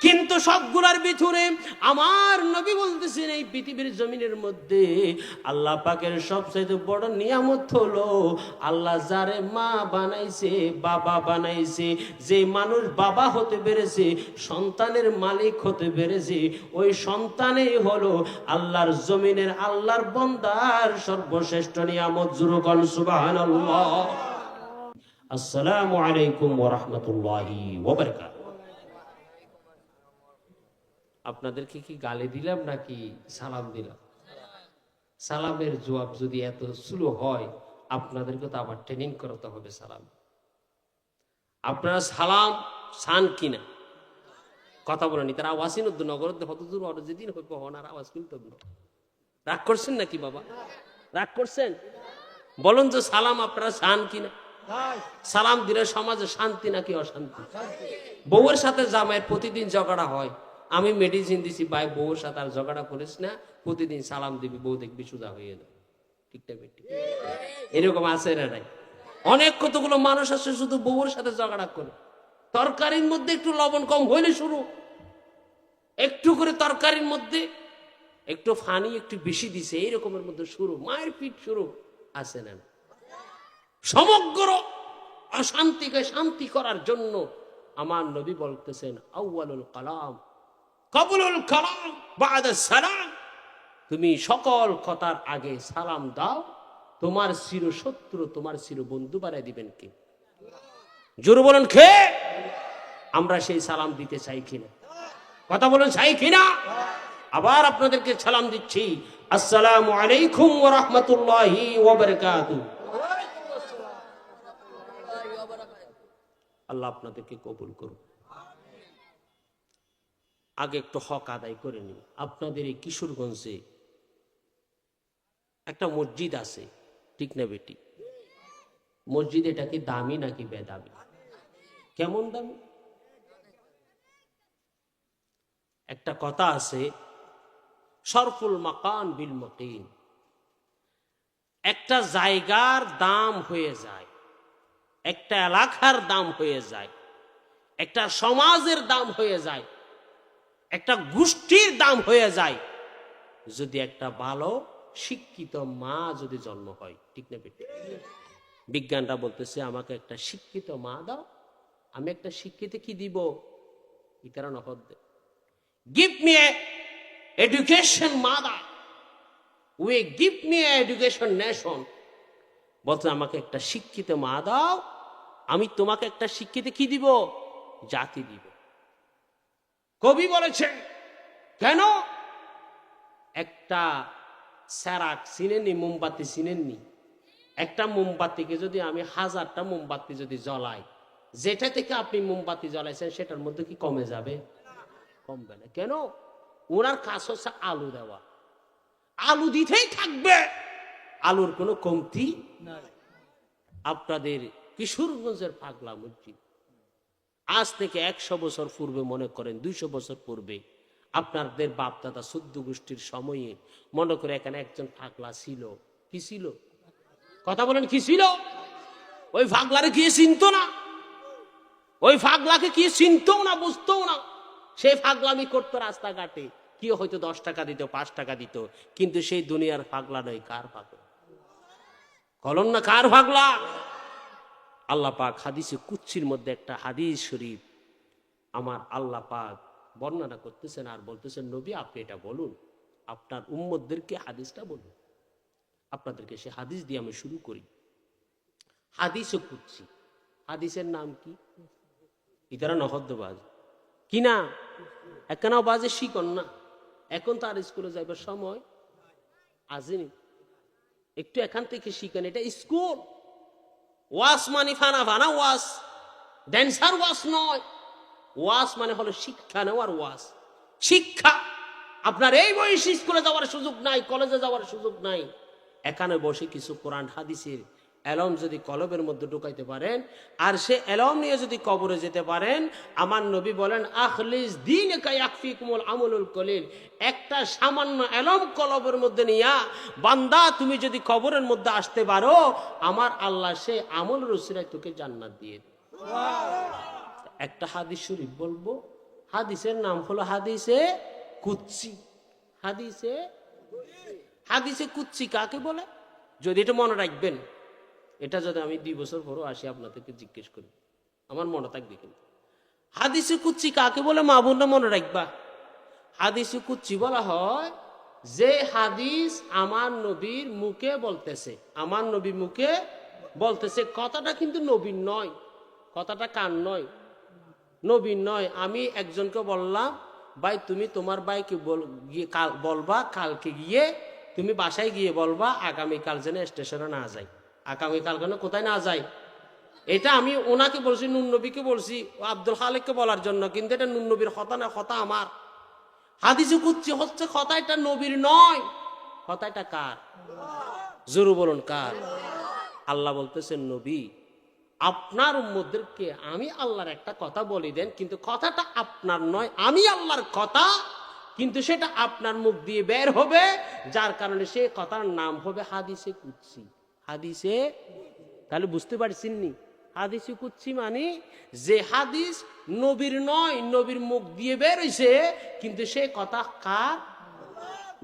কিন্তু সবগুলার ভিতরে আমার নবী বলতেছেন এই পৃথিবীর জমিনের মধ্যে আল্লাহ পাকের সবচেয়ে বড় নিয়ামত হলো আল্লাহ যারে মা বানাইছে, বাবা বানাইছে, যে মানুষ বাবা হতে পেরেছে, সন্তানের মালিক হতে পেরেছে, ওই সন্তানই হলো আল্লাহর জমিনের আল্লাহর বান্দার সর্বশ্রেষ্ঠ নিয়ামত। জোরে বলেন সুবহানাল্লাহ। আসসালামু আলাইকুম ওয়া রাহমাতুল্লাহি ওয়া বারাকাতুহু। আপনাদেরকে কি গালি দিলাম নাকি সালাম দিলাম? সালামের জবাব যদি এত স্লো হয়, আপনাদেরকে তো আবার ট্রেনিং করাতে হবে সালাম। আপনারা সালাম চান কিনা কথা বলেনি, তারা আওয়াজই নদ্য নগর হতদূর অর যেদিন হইব হনার আওয়াজ কিন্তু রাগ করছেন নাকি বাবা? রাগ করছেন? বলুন যে সালাম আপনারা চান কিনা? সালাম দিলে সমাজে শান্তি নাকি অশান্তি? বউয়ের সাথে জামাইয়ের প্রতিদিন ঝগড়া হয়, আমি মেডিসিন দিছি ভাই বউর সাথে আর ঝগড়া করিস না, প্রতিদিন সালাম দিবি, বউ দেখবি সোজা হয়ে যাবে। ঠিক না বেটি? এরকম আছে না নাই? অনেক কতগুলো মানুষ আছে শুধু বউর সাথে ঝগড়া করে। তরকারির মধ্যে একটু লবণ কম হইলে শুরু, একটু করে তরকারির মধ্যে একটু ফানি একটু বেশি দিছে, এইরকমের মধ্যে শুরু, মায়ের পিঠ শুরু। আছে না? সমগ্র অশান্তিকে শান্তি করার জন্য আমার নবী বলতেছেন আউয়ালুল কালাম কবুলুল কালাম বাদা সালাম। তুমি সকল কথার আগে সালাম দাও, তোমার চির শত্রু তোমার চির বন্ধু বানাই দিবেন কে? জোরে বলেন কে? আমরা সেই সালাম দিতে চাই কিনা? কথা বলেন চাই কিনা? আবার আপনাদেরকে সালাম দিচ্ছি, আসসালামু আলাইকুম ওয়া রাহমাতুল্লাহি ওয়া বারাকাতুহু। আল্লাহ আপনাদেরকে কবুল করুন। আগে একটু হক আদায় করে নিন। আপনাদের এই কিশোরগঞ্জে একটা মসজিদ আছে, ঠিক না বেটি? মসজিদ এটা কি দামি নাকি বেদামি? কেমন দামি? একটা কথা আছে, শরফুল মাকান বিল মুকিম। একটা জায়গার দাম হয়ে যায়, একটা এলাকার দাম হয়ে যায়, একটা সমাজের দাম হয়ে যায়, একটা গোষ্ঠীর দাম হয়ে যায় যদি একটা ভালো শিক্ষিত মা যদি জন্ম হয়। ঠিক না বেটি? বিজ্ঞানরা বলতেছে আমাকে একটা শিক্ষিত মা দাও, আমি একটা শিক্ষিত কি দিব? ইতারা নহদ দে। Give me education mother, we give me education nation. বলতে আমাকে একটা শিক্ষিত মা দাও, আমি তোমাকে একটা শিক্ষিত কি দিব? জাতি দিব। কবি বলেছেন কেন? একটা স্যারাক চিনেননি, মোমবাতি চিনেননি? একটা মোমবাতিকে যদি আমি 1000টা মোমবাতি যদি জ্বলাই, যেটা থেকে আপনি মোমবাতি জ্বলাইছেন সেটার মধ্যে কি কমে যাবে? কমবে না। কেন? ওনার কাজ হচ্ছে আলু দেওয়া, আলু দিতেই থাকবে, আলুর কোনো কমতি নাই। আপনাদের কিশোরগঞ্জের পাগলা মসজিদ আজ থেকে 100 বছর পূর্বে, মনে করেন 200 বছর পূর্বে, আপনাদের বাপ দাদা 14 গোষ্ঠীর সময়ে মনে করে এখানে একজন পাগলা ছিল। কি ছিল? কথা বলেন কি ছিল? ওই পাগলারে কি চিনতো না? ওই পাগলাকে কি চিনতো না, বুঝতো না? সেই পাগলামি করতো রাস্তাঘাটে, কি হয়তো 10 টাকা দিত, 5 টাকা দিত, কিন্তু সেই দুনিয়ার পাগলা নয়। কার পাগলা? বলুন না কার পাগলা? আল্লাহ পাক হাদিসে কুদসির মধ্যে একটা হাদিস শরীফ আমার আল্লাহ পাক বর্ণনা করতেছেন আর বলতেছেন, নবী আপনি এটা বলুন, আপনার উম্মতদেরকে হাদিসটা বলুন। আপনাদেরকে সে হাদিস দিয়ে আমি শুরু করি। হাদিসে কুদসি, হাদিসের নাম কি? ইতারা নহদ্দবাজ কি না? একখানাও বাজে শিকন না। এখন তো আর স্কুলে যাইবার সময় আসেনি, একটু এখান থেকে শিখেন। এটা স্কুল। ওয়াস মানে ফানা ফানা ওয়াস, ড্যান্সার ওয়াস নয়। ওয়াস মানে হলো শিক্ষা নেওয়ার ওয়াস, শিক্ষা। আপনার এই বয়সে স্কুলে যাওয়ার সুযোগ নাই, কলেজে যাওয়ার সুযোগ নাই, এখানে বসে কিছু কোরআন হাদিসের এলম যদি কলবের মধ্যে ঢুকাইতে পারেন, আর সে এলম নিয়ে যদি কবরে যেতে পারেন, আমার নবী বলেন আখলিস দীনকা ইয়াকফিকুমুল আমলুল কলিল। একটা সামান্য এলম কলবের মধ্যে নিয়া বান্দা তুমি যদি কবরের মধ্যে আসতে পারো, আমার আল্লাহ সে আমল রসিলায় তোকে জান্নাত দিয়ে দেবে। একটা হাদিস শরীফ বলবো, হাদিসের নাম হলো হাদিসে কুদসি। হাদিসে কুদসি কাকে বলে? যদি এটা মনে রাখবেন, এটা যদি আমি 2 বছর পরও আসি আপনাদেরকে জিজ্ঞেস করি, আমার মনে থাকবে কিন্তু। হাদিসে কুদসি কাকে বলে মা বোনরা মনে রাখবা। হাদিসে কুদসি বলা হয় যে হাদিস আমার নবীর মুখে বলতেছে, আমার নবী মুখে বলতেছে। কথাটা কিন্তু নবীর নয়, কথাটা কার নয়? নবীর নয়। আমি একজনকে বললাম, ভাই তুমি তোমার ভাইকে বলবা কালকে গিয়ে, তুমি বাসায় গিয়ে বলবা আগামীকাল যেন স্টেশনে না যায়, আগামীকাল যেন কোথায় না যায়। এটা আমি ওনাকে বলছি, নুন নবীকে বলছি, আব্দুল খালেককে বলার জন্য, কিন্তু এটা নুন নবীর কথা না, কথা আমার। হাদিসে কুদসি হচ্ছে কথা, এটা নবীর নয়, কথা এটা কার? জোরে বলুন কার? আল্লাহ বলতেছেন, নবী আপনার উম্মতদেরকে আমি আল্লাহর একটা কথা বলি দেন, কিন্তু কথাটা আপনার নয়, আমি আল্লাহর কথা, কিন্তু সেটা আপনার মুখ দিয়ে বের হবে, যার কারণে সে কথার নাম হবে হাদিসে কুদসি। হাদিসে, তাহলে বুঝতে পারছেন নি? হাদিসে কুদসি মানে যে হাদিস নবীর নয়, নবীর মুখ দিয়ে বের হইছে, কিন্তু সে কথা কার?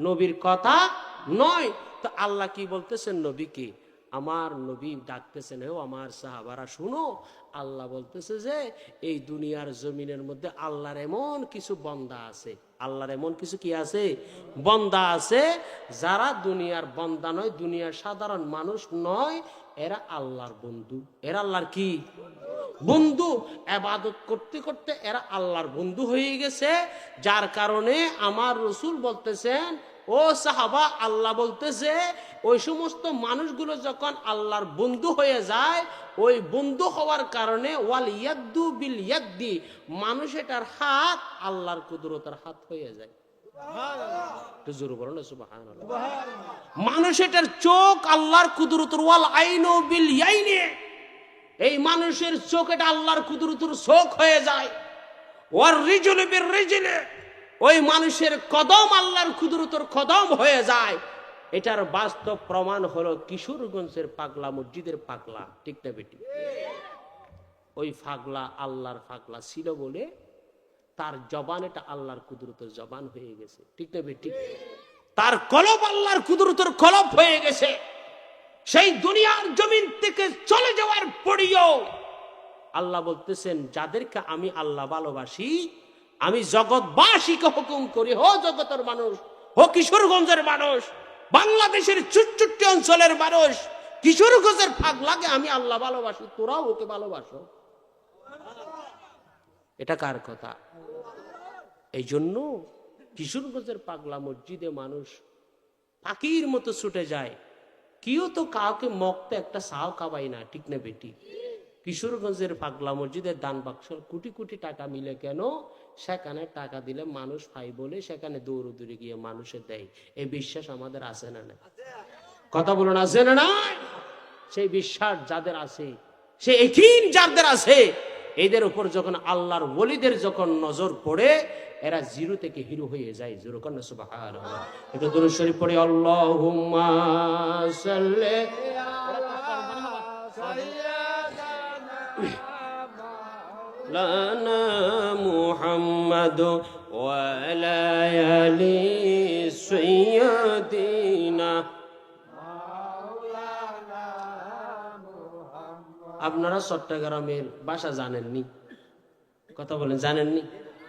নবীর কথা নয়। তো আল্লাহ কি বলতেছেন নবীকে? আমার নবী ডাকতেছেন, ও আমার সাহাবারা শুনো, আল্লাহ বলতেছে যে এই দুনিয়ার জমিনের মধ্যে আল্লাহর এমন কিছু বান্দা আছে, আল্লাহর এমন কিছু কি আছে? বান্দা আছে, যারা দুনিয়ার বান্দা নয়, দুনিয়ার সাধারণ মানুষ নয়, এরা আল্লাহর বন্ধু। এরা আল্লাহর কি বন্ধু? ইবাদত করতে করতে এরা আল্লাহর বন্ধু হয়ে গেছে, যার কারণে আমার রাসূল বলতেছেন, ও সাহাবা, আল্লাহ বলতেছে ওই সমস্ত মানুষগুলো যখন আল্লাহর বন্ধু হয়ে যায়, ওই বন্ধু হওয়ার কারণে ওয়াল ইয়াদু বিল ইয়াদি, মানুষ এটার হাত আল্লাহর কুদরতের হাত হয়ে যায়। মানুষ এটার চোখ আল্লাহর কুদরতের, ওয়াল আইনু বিল ইয়াইনি, এই মানুষের চোখ এটা আল্লাহর কুদরতের চোখ হয়ে যায়। ওয়ার রিজুলু বির রিজলি, ওই মানুষের কদম আল্লাহর কুদরতের কদম হয়ে যায়। এটার বাস্তব প্রমাণ হলো কিশোরগঞ্জের পাগলা মসজিদের পাগলা, ঠিক না বেটি? ওই পাগলা আল্লাহর পাগলা ছিল বলে তার জবান এটা আল্লাহর কুদরতের জবান হয়ে গেছে, ঠিক না বেটি? তার কলব আল্লাহর কুদরতের কলব হয়ে গেছে। সেই দুনিয়ার জমিন থেকে চলে যাওয়ার পরেও আল্লাহ বলতেছেন, যাদেরকে আমি আল্লাহ ভালোবাসি, আমি জগৎবাসীকে হুকুম করি, হো জগতের মানুষ, হো কিশোরগঞ্জের মানুষ, বাংলাদেশের চুটচুট্টি অঞ্চলের মানুষ, কিশোরগঞ্জের পাগলাকে আমি আল্লাহ ভালোবাসি, তোরাও ওকে ভালোবাসো। এটা কার কথা? এই জন্য কিশোরগঞ্জের পাগলা মসজিদে মানুষ পাখির মতো ছুটে যায়, কেউ তো কাউকে মক্তে একটা সাও কাবাই না, ঠিক না বেটি? কিশোরগঞ্জের পাগলা মসজিদের দান বাক্স কোটি কোটি টাকা মিলে কেন? সেখানে টাকা দিলে মানুষ পাই বলে সেখানে দৌড়ে গিয়ে মানুষে দেয়। এই বিশ্বাস আমাদের আছে না নাই? কথা বলুন, আছে না নাই? সেই বিশ্বাস যাদের আছে, সে একই যাদের আছে, এদের উপর যখন আল্লাহর ওলিদের যখন নজর পড়ে, এরা জিরো থেকে হিরো হয়ে যায়। জোরে কন্না সুবহানাল্লাহ। এটা দুরূদ শরীফ পড়ে, আল্লাহুম্মা সাল্লি আলা মুহাম্মাদ ওয়া আলা আলি সাইয়্যিদিনা। আপনারা চট্টগ্রামের ভাষা জানেননি? কথা বলেন, জানেননি?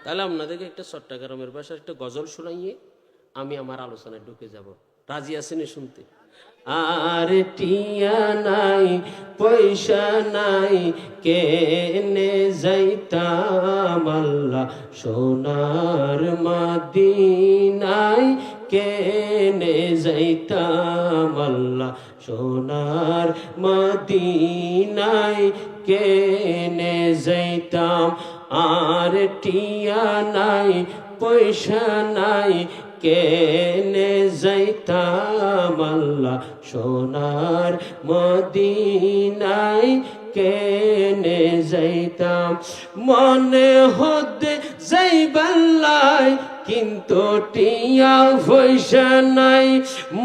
তাহলে আপনাদেরকে একটা চট্টগ্রামের ভাষার একটা গজল শোনাইয়ে আমি আমার আলোচনায় ঢুকে যাব। রাজি আছেন শুনতে? আর টিয়া নাই পয়সা নাই, কেনে যাইতাম আল্লাহ সোনার মদিনায়, কেনে যাইতাম আল্লাহ সোনার মদিনায়, কেনে যাইতাম। আর টিয়া নাই পয়সা নাই, কেনে যাইতাম আল্লাহ সোনার মদিনায়, কেনে যাইতাম। মনে হতে যাইবাল্লাই কিন্তু টিয়া পয়সা নাই,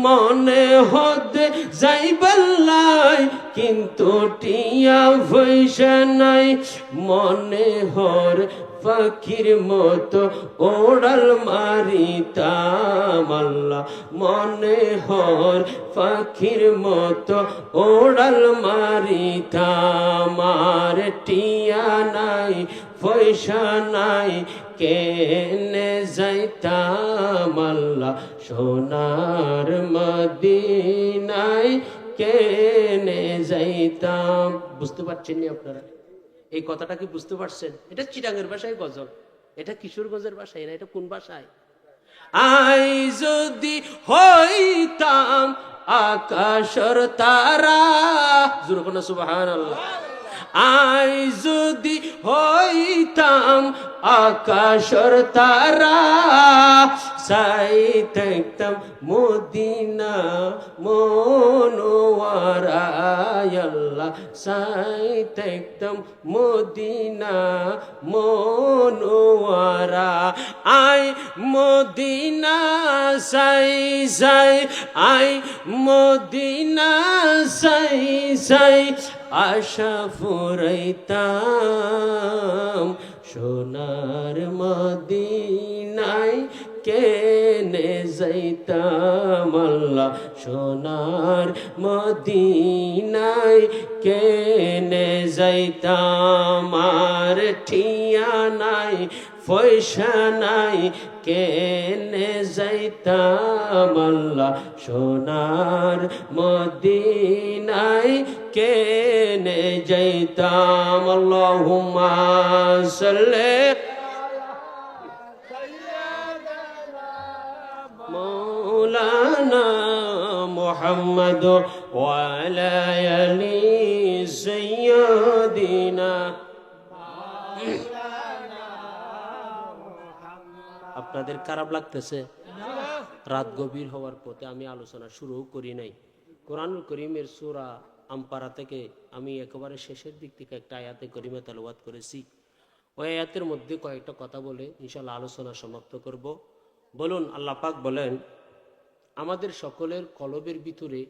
মনে হতে যাইবাল্লাই কিন্তু টিয়া পয়সা নাই, মনে হর পাখির মতো ওড়াল মারিতাম আল্লাহ মনে হর পাখির মতো ওড়াল মারিতাম আর টিয়া নাই পয়সা নাই কেনে যাইতাম আল্লাহ সোনার মদিনায় কেনে যাইতাম। বুঝতে পারছেন নি আপনারা এই কথাটা কি বুঝতে পারছেন? এটা চিটাঙ্গের ভাষায় গজল, এটা কিশোরগঞ্জের ভাষায় না, এটা কোন ভাষায়? আই যদি হইতাম আকাশর তারা, জোরে কোন সুবহানাল্লাহ। আই যদি হইতাম আকাশর তারা, সাই থাকতাম মদিনা মনোয়ারা আল্লাহ, সাই থাকতাম Medina Monowara. I Medina Sai Sai, I Medina সাই সাই, আশা ফুরাইতাম সোনার মদিনায় কেনে যাইতাম আল্লাহ সোনার মদিনায় কেনে যাইতাম আর ঠিয়া নাই পয়সা নাই কেনে যাইতাম আল্লাহ সোনার মদিনায় কেনে যাইতাম। আল্লাহুম্মা সাল্লি মাওলানা মুহাম্মদ ওয়া আলা আলি সাইয়্যিদিনা। আপনাদের খারাপ লাগতেছে? রাত গভীর হওয়ার পথে আমি আলোচনা শুরু করি নাই। কোরআনুল করিমের সূরা আমপারা থেকে আমি একেবারে শেষের দিক থেকে একটা আয়াতে করিমে তেলাওয়াত করেছি। ওই আয়াতের মধ্যে কয়েকটা কথা বলে ইনশাআল্লাহ আলোচনা সমাপ্ত করব। বলুন, আল্লাহ পাক বলেন আমাদের সকলের কলবের ভিতরে,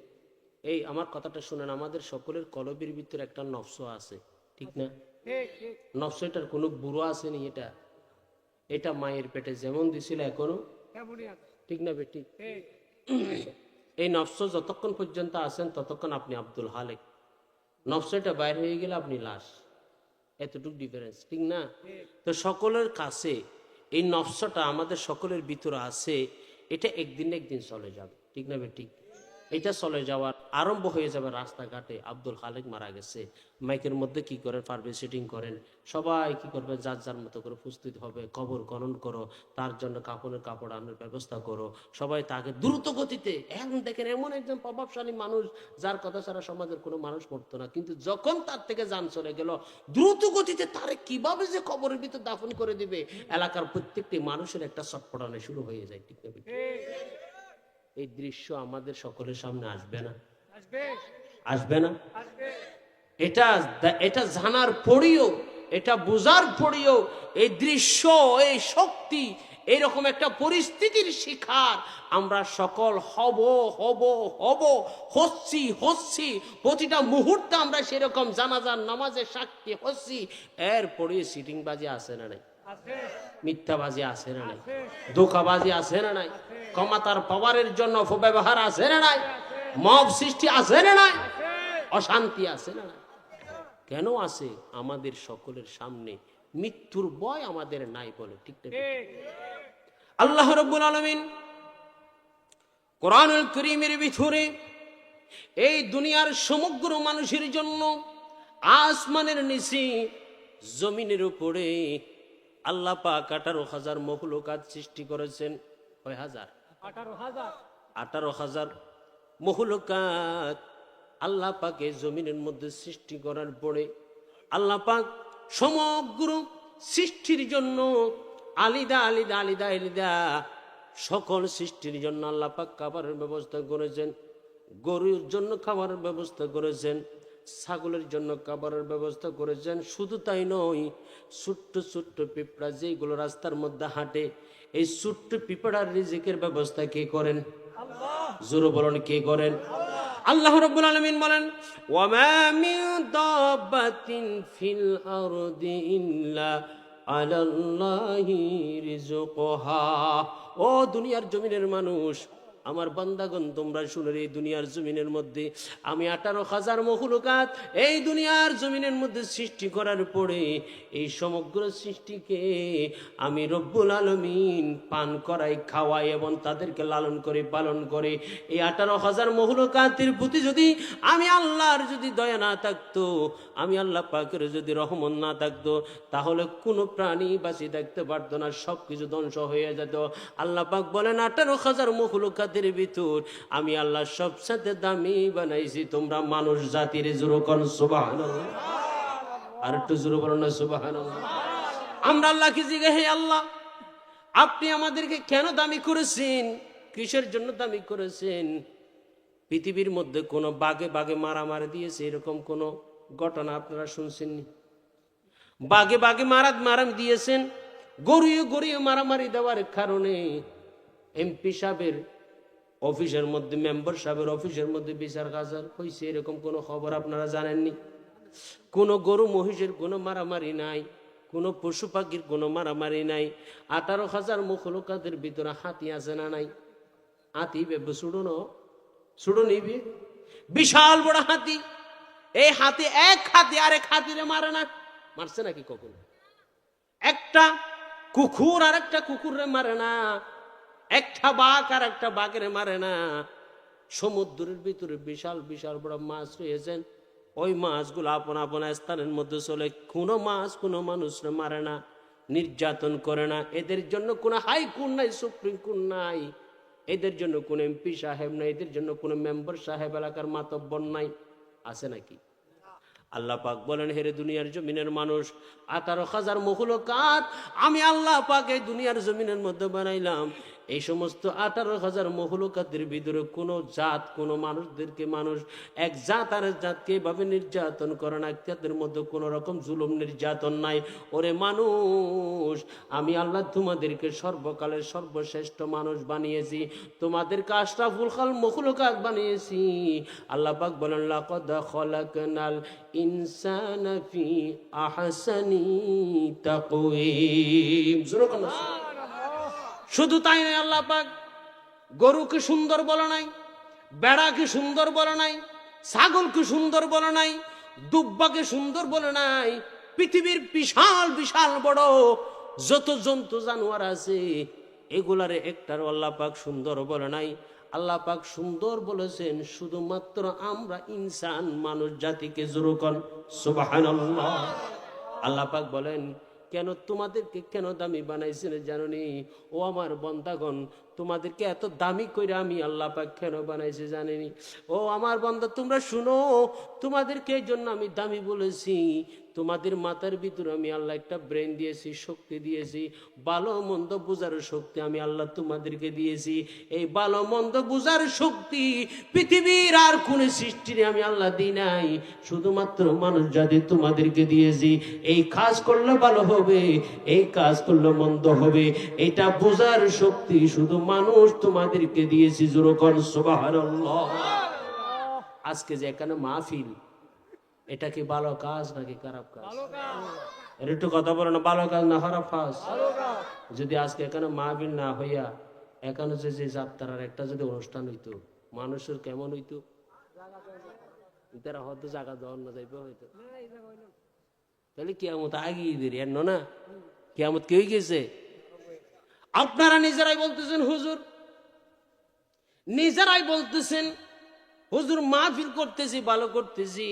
এই আমার কথাটা শুনেন, আমাদের সকলের কলবের ভিতরে একটা নফস আছে, ঠিক না? নফস এটার কোনো বুড়ো আসেনি, এটা মায়ের পেটে যেমন দিছিল এখনো ঠিক না বেটি? এই নফস যতক্ষণ পর্যন্ত আছেন ততক্ষণ আপনি আব্দুল হালেক, নফসটা বাইরে হয়ে গেলে আপনি লাশ, এতটুকু ডিফারেন্স, ঠিক না? তো সকলের কাছে এই নফসটা আমাদের সকলের ভিতরে আছে, এটা একদিন একদিন চলে যাবে, ঠিক না বেটি? এটা চলে যাওয়ার আরম্ভ হয়ে যাবে রাস্তাঘাটে। আব্দুল খালেক মারা গেছে, মাইকের মধ্যে কি করেন, পারবে সেটিং করেন, সবাই কি করবে, যার যার মতো করে প্রস্তুত হবে, কবর খনন করো, তার জন্য কাপড়ের কাপড় আনার ব্যবস্থা করো, সবাই তাকে দ্রুত গতিতে। এখন দেখেন এমন একজন প্রভাবশালী মানুষ যার কথা ছাড়া সমাজের কোনো মানুষ পড়তো না, কিন্তু যখন তার থেকে যান চলে গেল, দ্রুত গতিতে তারে কিভাবে যে কবরের ভিতর দাফন করে দিবে, এলাকার প্রত্যেকটি মানুষের একটা ছটফটানো শুরু হয়ে যায়, ঠিক না? এই দৃশ্য আমাদের সকলের সামনে আসবে না? আসবে না? এটা জানার পরেও, এটা বুঝার পরেও এই দৃশ্য, এই শক্তি, এইরকম একটা পরিস্থিতির শিকার আমরা সকল হব হব হব, হচ্ছি প্রতিটা মুহূর্তে আমরা সেরকম জানাজার নামাজে সাক্ষী হচ্ছি। এরপরে সিটিংবাজি আছে না নাই? মিথ্যাবাজি আছে না নাই? ধোঁকাবাজি আছে না নাই? ক্ষমতার পাওয়ারের জন্য অপব্যবহার আছে না নাই? মব সৃষ্টি আছে না নাই? অশান্তি আছে না নাই? কেন আছে? আমাদের সকলের সামনে মৃত্যুর ভয় আমাদের নাই বলে, ঠিক না? আল্লাহ রাব্বুল আলামিন কোরআনুল কারীমের ভিতরে এই দুনিয়ার সমগ্র মানুষের জন্য আসমানের নিচে জমিনের উপরে আল্লাহ পাক 18,000 মখলুকাত সৃষ্টি করেছেন। কয় হাজার? 18,000 মখলুকাত আল্লাহ পাকে জমিনের মধ্যে সৃষ্টি করার পরে আল্লাহ পাক সমগ্র সৃষ্টির জন্য আলিদা আলিদা আলিদা আলিদা সকল সৃষ্টির জন্য আল্লাহ পাক খাবারের ব্যবস্থা করেছেন। গরুর জন্য খাবারের ব্যবস্থা করেছেন, ছাগলের জন্য খাবারের ব্যবস্থা করেছেন। শুধু তাই নয়, ছোট্ট ছোট্ট পিঁপড়া যেগুলো রাস্তার মধ্যে হাঁটে, এই ছোট্ট পিঁপড়ার রিজিকের ব্যবস্থা কে করেন? জোরে বলেন, কে করেন? আল্লাহ রাব্বুল আলামিন বলেন, ওয়া মা মিন দাব্বাতিন ফিল আরদি ইল্লা আলাল্লাহি রিজকুহা। ও দুনিয়ার জমিনের মানুষ, আমার বান্দাগণ, তোমরা শুনে, এই দুনিয়ার জমিনের মধ্যে আমি 18,000 মখলুকাত এই দুনিয়ার জমিনের মধ্যে সৃষ্টি করার পরে এই সমগ্র সৃষ্টিকে আমি রব্বুল আলামিন পান করাই, খাওয়াই এবং তাদেরকে লালন করে পালন করে। এই 18,000 মখলুকাতের প্রতি যদি আমি আল্লাহর যদি দয়া না থাকতো, আমি আল্লাহ পাকের যদি রহমত না থাকতো, তাহলে কোনো প্রাণী বাঁচি থাকতে পারতো না, সব কিছু ধ্বংস হয়ে যেত। আল্লাহ পাক বলেন 18,000 মখলুকাতের ভিতর আমি আল্লাহ সবচেয়ে দামি বানাইছি তোমরা মানুষ জাতির। জোরে কোন সুবহানাল্লাহ। আর একটু জোরে বলুন না সুবহানাল্লাহ। আমরা আল্লাহকে জিজ্ঞাসা, হে আল্লাহ, আপনি আমাদেরকে কেন দামি করেছেন? কিসের জন্য দামি করেছেন? পৃথিবীর মধ্যে কোনো বাঘে বাঘে মারামারি দিয়েছে এরকম কোনো ঘটনা আপনারা শুনছেননি? বাঘে বাঘে মারামারি দিয়েছেন, গরুয়ে গরুয়ে মারামারি দেওয়ার কারণে এমপি সাহেবের অফিসের মধ্যে, মেম্বার সাহেবের অফিসের মধ্যে বিচার কাজার হয়েছে, এরকম কোনো খবর আপনারা জানেননি? কোনো গরু মহিষের কোনো মারামারি নাই, কোনো পশু পাখির কোনো মারামারি নাই। 18,000 মখলুকাতের ভিতরে হাতি আছে না নাই? হাতি বেবে ছুড়ো নিবি, বিশাল বড় হাতি। এই হাতি এক হাতি আরেক হাতিরে মারে না? মারছে নাকি কখনো? একটা কুকুর আর একটা কুকুরে মারে না, একটা বাঘ আর একটা বাঘের মারে না। সমুদ্রের ভিতরে বিশাল বিশাল বড় মাছ রয়েছেন, ওই মাছগুলো আপন আপন স্থানের মধ্যে চলে, কোনো মাছ কোনো মানুষরে মারে না, নির্যাতন করে না। এদের জন্য কোনো হাই কোর্ট নাই, সুপ্রিম কোর্ট নাই, এদের জন্য কোনো এমপি সাহেব নাই, এদের জন্য কোনো মেম্বার সাহেব, এলাকার মাতব্বর নাই। আছে নাকি? আল্লাহ পাক বলেন, হেরে দুনিয়ার জমিনের মানুষ, 18,000 মখলুকাত আমি আল্লাহ পাক এই দুনিয়ার জমিনের মধ্যে বানাইলাম। এই সমস্ত 18,000 মখলুকাতের ভিতরে কোনো জাত, কোনো মানুষদেরকে মানুষ এক জাত আর জাতকে এভাবে নির্যাতন করে না, তাদের মধ্যে কোনো রকম জুলুম নির্যাতন নাই। ওরে মানুষ, আমি আল্লাহ তোমাদেরকে সর্বকালের সর্বশ্রেষ্ঠ মানুষ বানিয়েছি, তোমাদেরকে আশরাফুল খাল মখলুকাত বানিয়েছি। আল্লাহ পাক বলেন, লাকাদ খালাকনাল ইনসানা ফি আহসানি তাকওয়িম। শুধু তাই নয়, আল্লাহ পাক গরুকে সুন্দর বলে নাই, বেড়াকে সুন্দর বলে নাই, ছাগলকে সুন্দর বলে নাই, দুব্বাকে সুন্দর বলে নাই। পৃথিবীর বিশাল বিশাল বড় যত জন্তু জানোয়ার আছে এগুলারে একটার আল্লাহ পাক সুন্দর বলে নাই। আল্লাহ পাক সুন্দর বলেছেন শুধুমাত্র আমরা ইনসান মানুষ জাতিকে। জোরে কোন সুবহানাল্লাহ। আল্লাহ পাক বলেন, কেন তোমাদেরকে কেন দামি বানাইছেন জানোনি? ও আমার বান্দাগণ, তোমাদেরকে এত দামি কইরা আমি আল্লাহ পাক কেন বানাইছে জানেনি? ও আমার বান্দা, তোমরা শুনো, তোমাদেরকে এই জন্য আমি দামি বলেছি। তোমাদের মাথার ভিতরে আমি আল্লাহ একটা ব্রেন দিয়েছি, শক্তি দিয়েছি, ভালো মন্দ বুঝার শক্তি আমি আল্লাহ তোমাদেরকে দিয়েছি। এই ভালো মন্দ বুঝার শক্তি পৃথিবীর আর কোন সৃষ্টিরে আমি আল্লাহ দিই নাই, শুধুমাত্র মানুষ জাতি তোমাদেরকে দিয়েছি। এই কাজ করলে ভালো হবে, এই কাজ করলে মন্দ হবে, এটা বুঝার শক্তি শুধু মানুষ তোমাদেরকে দিয়েছি। জোরে কোন সুবহানাল্লাহ। আজকে যে এখানে মাহফিল, এটা কি ভালো কাজ নাকি খারাপ কাজ? এর একটু কথা বলো না, ভালো কাজ না খারাপ কাজ? যদি আজকে এখানে মাহফিল না হইয়া এখানে যে যাত্রার একটা যদি অনুষ্ঠান হইতো, মানুষের কেমন হইতো? তারা হয়তো জায়গা দেওয়ার না যাইবে হয়তো, তাহলে কিয়ামত আগিয়ে দিই এর না, কিয়ামত কি হয়ে গেছে? আপনারা নিজেরাই বলতেছেন হুজুর, নিজেরাই বলতেছেন হুজুর মাহফিল করতেছি, ভালো করতেছি,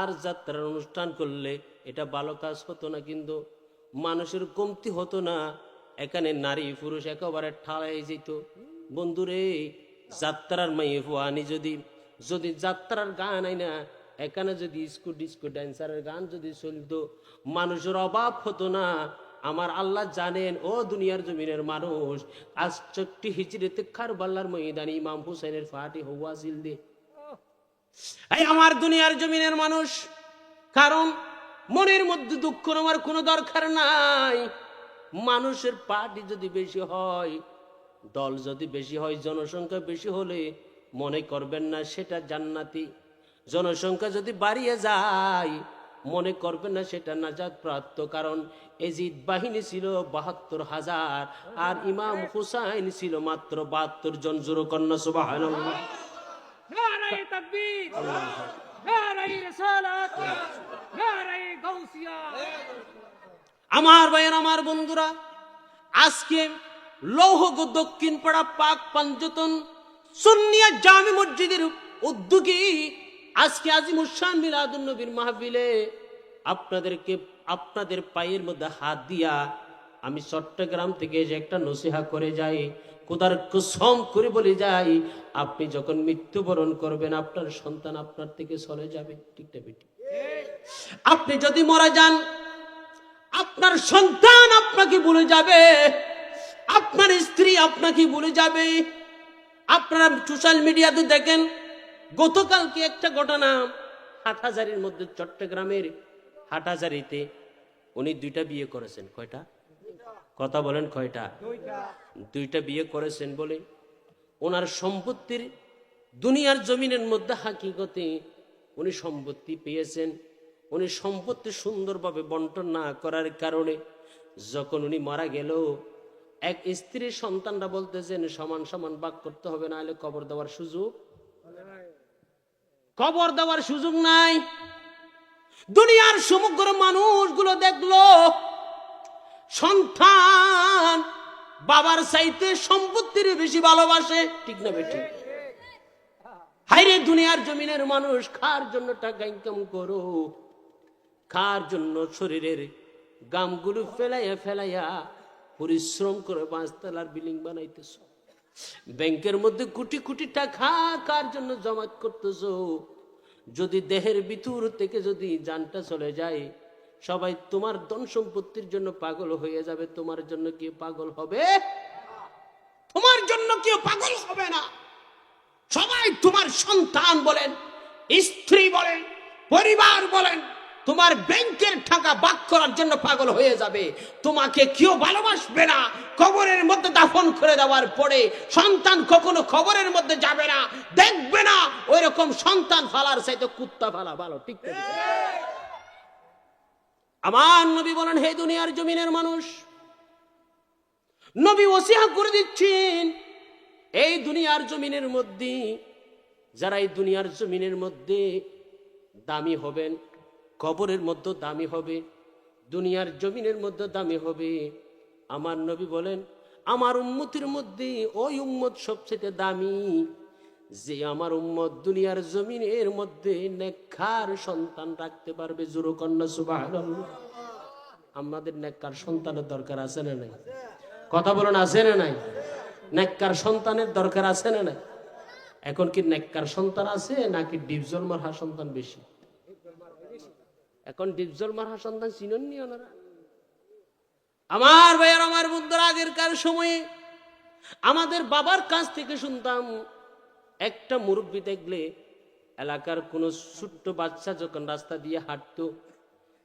আর যাত্রার অনুষ্ঠান করলে এটা ভালো কাজ হতো না, কিন্তু মানুষের কমতি হতো না, এখানে নারী পুরুষ একেবারে ঠাড়াই যেত। বন্ধুরে, যাত্রার মাইয়ে ফুয়ানি যদি যদি যাত্রার গান আই না, এখানে যদি ডিস্কো ড্যান্সারের গান যদি চলতো, মানুষের অভাব হতো না। আমার আল্লাহ জানেন, ও দুনিয়ার জমিনের মানুষ, ৬৮ হিজরিতে কারবালার ময়দানে ইমাম হুসাইনের ফাটি হওয়া ছিল দে। এই আমার দুনিয়ার জমিনের মানুষ, কারণ মনের মধ্যে দুঃখ নেওয়ার কোনো দরকার নাই। মানুষের পার্টি যদি বেশি হয়, দল যদি বেশি হয়, জনসংখ্যা বেশি হলে মনে করবেন না সেটা জান্নাতি। জনসংখ্যা যদি বাড়িয়ে যায়, মনে করবেন না সেটা নাজাত প্রাপ্ত, কারণ এজিদ বাহিনী ছিল ৭২,০০০ আর ইমাম হুসাইন ছিল মাত্র ৭২ জন। জোরে কন্যা সুবহানাল্লাহ। নারায়ে তাকবীর, নারায়ে রিসালাত, নারায়ে গাউসিয়া। আমার ভাইয়ের, আমার বন্ধুরা, আজকে লৌহগ দক্ষিণ পাড়া পাক পাঞ্জতন সুন্নিয়া জামে মসজিদের উদ্যোগী আজকে আজিমুশান মিলাদুন নবীর মাহফিলে আপনাদের পায়ের মধ্যে হাত দিয়া আমি চট্টগ্রাম থেকে যে একটা নসিহা করে যাই, খোদার কসম করে বলে যাই, আপনি যখন মৃত্যুবরণ করবেন আপনার সন্তান আপনার থেকে চলে যাবে। ঠিক না বেটি? আপনি যদি মারা যান আপনার সন্তান আপনাকে ভুলে যাবে, আপনার স্ত্রী আপনাকে ভুলে যাবে। আপনারা সোশ্যাল মিডিয়াতে দেখেন, গতকালকে একটা ঘটনা হাটহাজারির মধ্যে, চট্টগ্রামের হাটহাজারিতে উনি 2টা বিয়ে করেছেন। কয়টা? কথা বলেন, কয়টা? 2টা বিয়ে করেছেন বলে ওনার সম্পত্তির দুনিয়ার জমিনের মধ্যে হাকিকতে উনি সম্পত্তি পেয়েছেন। উনি সম্পত্তি সুন্দরভাবে বন্টন না করার কারণে যখন উনি মারা গেল, এক স্ত্রীর সন্তানরা বলতেছেন সমান সমান ভাগ করতে হবে, না হলে কবর দেওয়ার সুযোগ নাই। দুনিয়ার সমগ্র মানুষগুলো দেখলো সন্তান বাবার চাইতে সম্পত্তির বেশি ভালোবাসে। ঠিক না বেটি? হায়রে দুনিয়ার জমিনের মানুষ খার জন্য টাকা ইনকাম করো, খার জন্য শরীরের গামগুলো ফেলাইয়া ফেলাইয়া পরিশ্রম করে 5 তলার বিল্ডিং বানাইতেছ, ব্যাংকের মধ্যে কোটি কোটি টাকা কার জন্য জমা করতেছ। যদি দেহের ভিতর থেকে যদি জানটা চলে যায়, সবাই তোমার ধন সম্পত্তির জন্য পাগল হয়ে যাবে, তোমার জন্য কেউ পাগল হবে? তোমার জন্য কেউ পাগল হবে না। সবাই তোমার সন্তান বলেন, স্ত্রী বলেন, পরিবার বলেন, তোমার ব্যাংকের টাকা ভাগ করার জন্য পাগল হয়ে যাবে। তোমাকে কেউ ভালোবাসবে না। কবরের মধ্যে দাফন করে দেওয়ার পরে সন্তান কখনো কবরের মধ্যে যাবে না, দেখবে না। ওই রকম সন্তান ফালার চাইতে কুত্তা ফালা ভালো। ঠিক না? আমার নবী বলেন, হে দুনিয়ার জমিনের মানুষ, নবী ওসিয়ত করে দিচ্ছেন, এই দুনিয়ার জমিনের মধ্যে যারা এই দুনিয়ার জমিনের মধ্যে দামি হবেন, কবরের মধ্যে দামি হবে, দুনিয়ার জমিনের মধ্যে দামি হবে। আমার নবী বলেন, আমার উম্মতের মধ্যে ওই উম্মত সবচেয়ে দামি যে আমার উম্মত দুনিয়ার জমিনের মধ্যে নেককার সন্তান রাখতে পারবে। জোরে কন্যা সুবহানাল্লাহ। আমাদের নেককার সন্তানের দরকার আছে না নাই? কথা বলেন, আছে না নাই? নেককার সন্তানের দরকার আছে না নাই? এখন কি নেককার সন্তান আছে নাকি ডিপজল মারহা সন্তান বেশি? এখন ডিপজল মারহা সন্তান চিনননি ওনারা। আমার ভাইয়ের, আমার বন্ধুরা, আগেরকার সময়ে আমাদের বাবার কাছ থেকে শুনতাম, একটা মুরব্বি দেখলে এলাকার কোনো ছোট্ট বাচ্চা যখন রাস্তা দিয়ে হাঁটতো,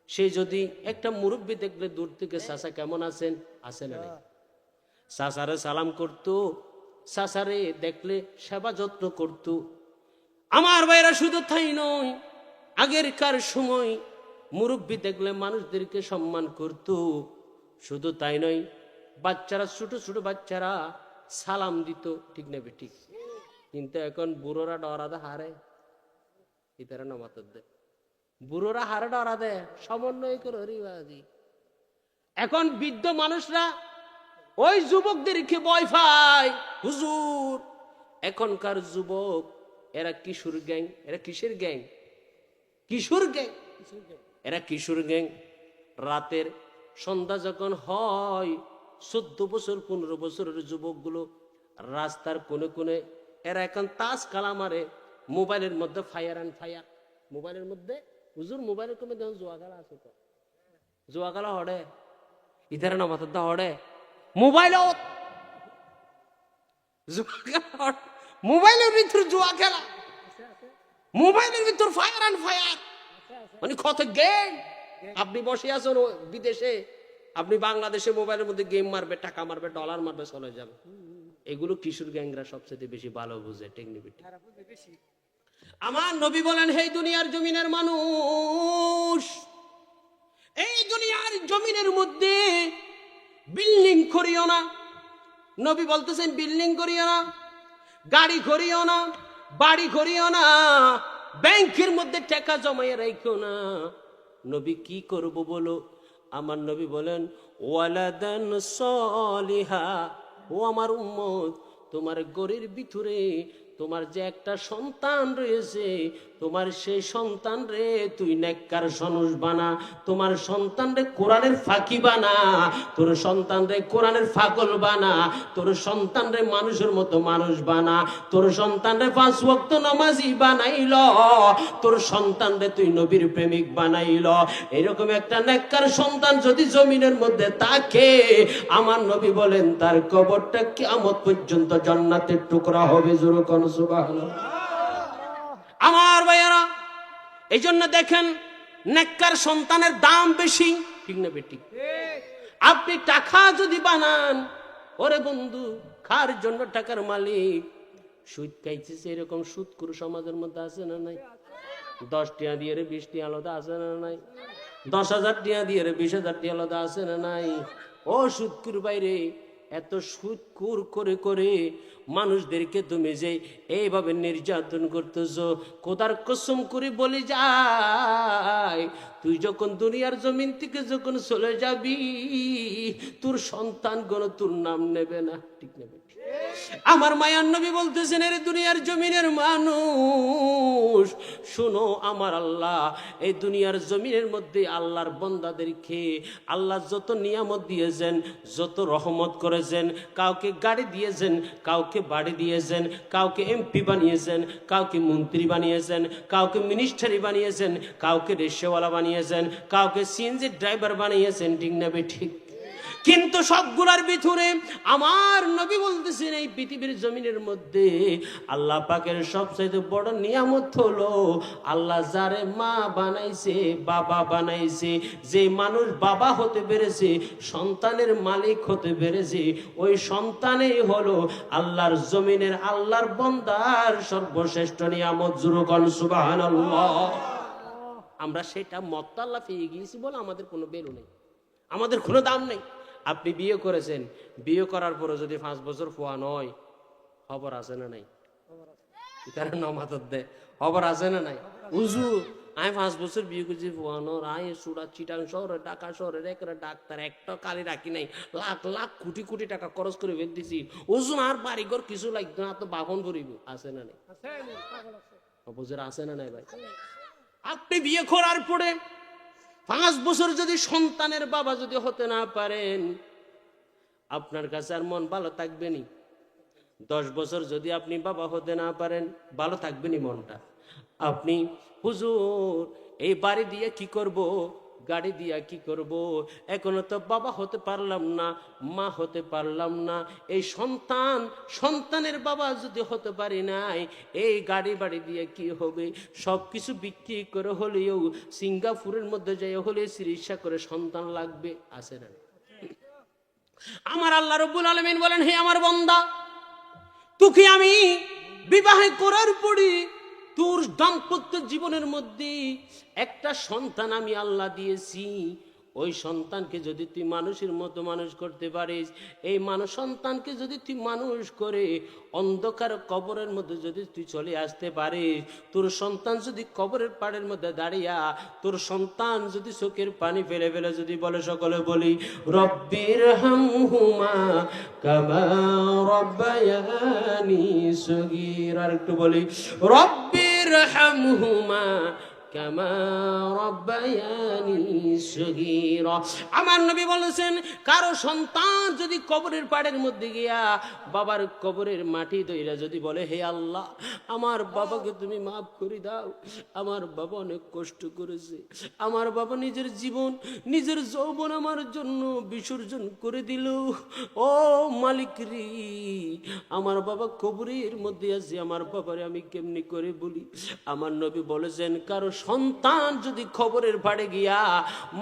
সে যদি একটা মুরব্বি দেখলে দূর থেকে চাচা কেমন আছেন, আছেন না, চাচারে সালাম করতো, চাচারে দেখলে সেবা যত্ন করতো। আমার ভাইরা, শুধু তাই নয়, আগেরকার সময় মুরব্বি দেখলে মানুষদেরকে সম্মান করতো। শুধু তাই নয়, বাচ্চারা, ছোট ছোট বাচ্চারা সালাম দিত। ঠিক না বেটি? কিন্তু এখন বুড়োরা ডরা দে হারে, ইতারা নামাত দে, বুড়োরা হারে ডরা দে, সমন্বয় করে রিবাজি। এখন বৃদ্ধ মানুষরা ওই যুবকদেরকে ভয় পায়। হুজুর, এখনকার যুবক এরা কিশোর গ্যাং। এরা কিসের গ্যাং? কিশোর গ্যাং। এরা কিশোর গ্যাং। রাতের সন্ধ্যা যখন হয়, 14 বছর 15 বছরের যুবকগুলো রাস্তার কোনে কোনে এরা এখন তাস খেলা মারে, মোবাইলের মধ্যে ফায়ার অ্যান্ড ফায়ার। মোবাইলের মধ্যে, হুজুর মোবাইলের কমে দেখুন জুয়া খেলা আছে, তো জুয়া খেলা হড়ে, ইতারা নামাত হড়ে, মোবাইল মোবাইলের ভিতর জুয়া খেলা, মোবাইলের ভিতর ফায়ার অ্যান্ড ফায়ার, মানে কত গেম। আপনি বসে আছেন বিদেশে, আপনি বাংলাদেশে মোবাইলের মধ্যে গেম মারবে, টাকা মারবে, ডলার মারবে, চলে যাবে। এগুলো কিশোর গ্যাংরা সবচেয়ে বেশি ভালো বুঝে টেকনিক। আমার নবী বলেন, হে দুনিয়ার জমিনের মানুষ, এই দুনিয়ার জমিনের মধ্যে বিল্ডিং করিও না। নবী বলতেছেন বিল্ডিং করিও না, গাড়ি করিও না, বাড়ি করিও না, ব্যাংকের মধ্যে টাকা জমাইয়া রাখো না। নবী কি করব বলো? আমার নবী বলেন, ওয়ালাদান সলিহা। ও আমার উম্মত, তোমার ঘরের ভিতরে তোমার যে একটা সন্তান রয়েছে, তোমার সেই সন্তান রে তুই নেককার মানুষ বানা। তোমার সন্তান রে কোরআনের ফাঁকি বানা, তোর সন্তান রে কোরআনের ফাগল বানা, তোর সন্তান রে মানুষের মতো মানুষ বানা, তোর সন্তান রে 5 ওয়াক্ত নামাজি বানাইল, তোর সন্তান রে তুই নবীর প্রেমিক বানাইল। এরকম একটা নেককার সন্তান যদি জমিনের মধ্যে থাকে, আমার নবী বলেন তার কবরটা কিয়ামত পর্যন্ত জান্নাতের টুকরা হবে। জোরে কোন সুবহানাল্লাহ। আমার ভাইয়ারা, এই জন্য দেখেন নেককার সন্তানের দাম বেশি, ঠিক না বেটি? আপনি টাকা যদি বানান, ওরে বন্ধু, খার জন্য টাকার মালিক সুদ খাইতেছে, এরকম সুদখোর সমাজের মধ্যে আছে না নাই? 10 টাকা দিয়ে 20 টাকা আলাদা আছে না নাই? 10,000 টাকা দিয়ে 20,000 টাকা আলাদা আছে না নাই? ও সুদখোর বাইরে, এত সুদখোর করে করে মানুষদেরকে তুমি যে এইভাবে নির্যাতন করতেছো, খোদার কসম করে বলে যায়, তুই যখন দুনিয়ার জমিন থেকে যখন চলে যাবি, তোর সন্তানগুলো তোর নাম নেবে না, ঠিক নেবে? আমার মায়ার নবী বলতেছেন, এর দুনিয়ার জমিনের মানুষ শোনো, আমার আল্লাহ এই দুনিয়ার জমিনের মধ্যে আল্লাহর বান্দাদেরকে আল্লাহ যত নিয়ামত দিয়েছেন, যত রহমত করেছেন, কাউকে গাড়ি দিয়েছেন, কাউকে বাড়ি দিয়েছেন, কাউকে এমপি বানিয়েছেন, কাউকে মন্ত্রী বানিয়েছেন, কাউকে মিনিস্টারি বানিয়েছেন, কাউকে রিকশাওয়ালা বানিয়েছেন, কাউকে সিএনজি ড্রাইভার বানিয়েছেন, ঠিক না ঠিক? কিন্তু সবগুলার ভিতরে আমার নবী বলতেছেন, এই পৃথিবীর জমিনের মধ্যে আল্লাহ পাকের সবচেয়ে বড় নিয়ামত হলো আল্লাহ যারে মা বানাইছে, বাবা বানাইছে, যে মানুষ বাবা হতে পেরেছে, সন্তানের মালিক হতে পেরেছে, ওই সন্তানই হলো আল্লাহর জমিনের আল্লাহর বান্দার সর্বশ্রেষ্ঠ নিয়ামত। জুরুকান সুবহানাল্লাহ। আমরা সেটা মত্তাল্লা পেয়ে গিয়েছি বলে আমাদের কোনো ভ্যালু নেই, আমাদের কোনো দাম নেই। আপনি বিয়ে করেছেন, বিয়ে করার পরে যদি 5 বছর ফুয়া নয়, খবর আছে না নাই? কারণ নমাতত দে খবর আছে না নাই? উজু আমি 5 বছর বিয়ে করছি, ফুয়া নর আয় সুরাত চিটাং শহরে, ঢাকা শহরে একটা ডাক্তার একটা কালি রাখি নাই, লাখ লাখ কোটি কোটি টাকা খরচ করে বের দিছি, ওজন আর বাড়িঘর কিছু লাগতো না, তো বাহন করিব, আছে না নাই? বুঝের আছে না নাই ভাই? আপনি বিয়ে করার পরে 5 বছর যদি সন্তানের বাবা যদি হতে না পারেন, আপনার কাছে আর মন ভালো থাকবে নি? 10 বছর যদি আপনি বাবা হতে না পারেন, ভালো থাকবে নি মনটা? আপনি হুজুর এই বাড়ি দিয়ে কি করব, গাড়ি দিয়া কি করব, এখনো তো বাবা হতে পারলাম না, মা হতে পারলাম না, এই সন্তানের বাবা যদি হতে পারি নাই, এই গাড়ি বাড়ি দিয়ে কি হবে? সব কিছু বিক্রি করে হলেও সিঙ্গাপুরের মধ্যে যাই হলে চিকিৎসা করে সন্তান লাগবে, আছে না? আমার আল্লাহ রাব্বুল আলামিন বলেন, হে আমার বান্দা, তোকে আমি বিবাহ করার পরে তোর দাম্পত্য জীবনের মধ্যে একটা সন্তান আমি আল্লাহ দিয়েছি, ওই সন্তানকে যদি তুই মানুষের মতো মানুষ করতে পারিস, এই সন্তানকে যদি তুই মানুষ করে অন্ধকার কবরের মধ্যে যদি তুই চলে আসতে পারিস, তোর সন্তান যদি কবরের পাড়ের মধ্যে দাঁড়িয়া তোর সন্তান যদি চোখের পানি ফেলে ফেলে যদি বলে, সকলে বলি রব্বির হামহুমা কামা রব্বায়ানি সগীরা, আর একটু বলি রব্বির হামহুমা কামা রব্বায়ানি সগীরা। আমার নবী বলেছেন, কারো সন্তান যদি কবরের পাড়ের মধ্যে গিয়া বাবার কবরের মাটি দইরা যদি বলে, হে আল্লাহ আমার বাবাকে তুমি মাফ করে দাও, আমার বাবা অনেক কষ্ট করেছে, আমার বাবা নিজের জীবন নিজের যৌবন আমার জন্য বিসর্জন করে দিল, ও মালিক রে, আমার বাবা কবরের মধ্যে আছে, আমার বাবারে আমি কেমনি করে বলি? আমার নবী বলেছেন, কারো সন্তান যদি খবরের ভাড়ে গিয়া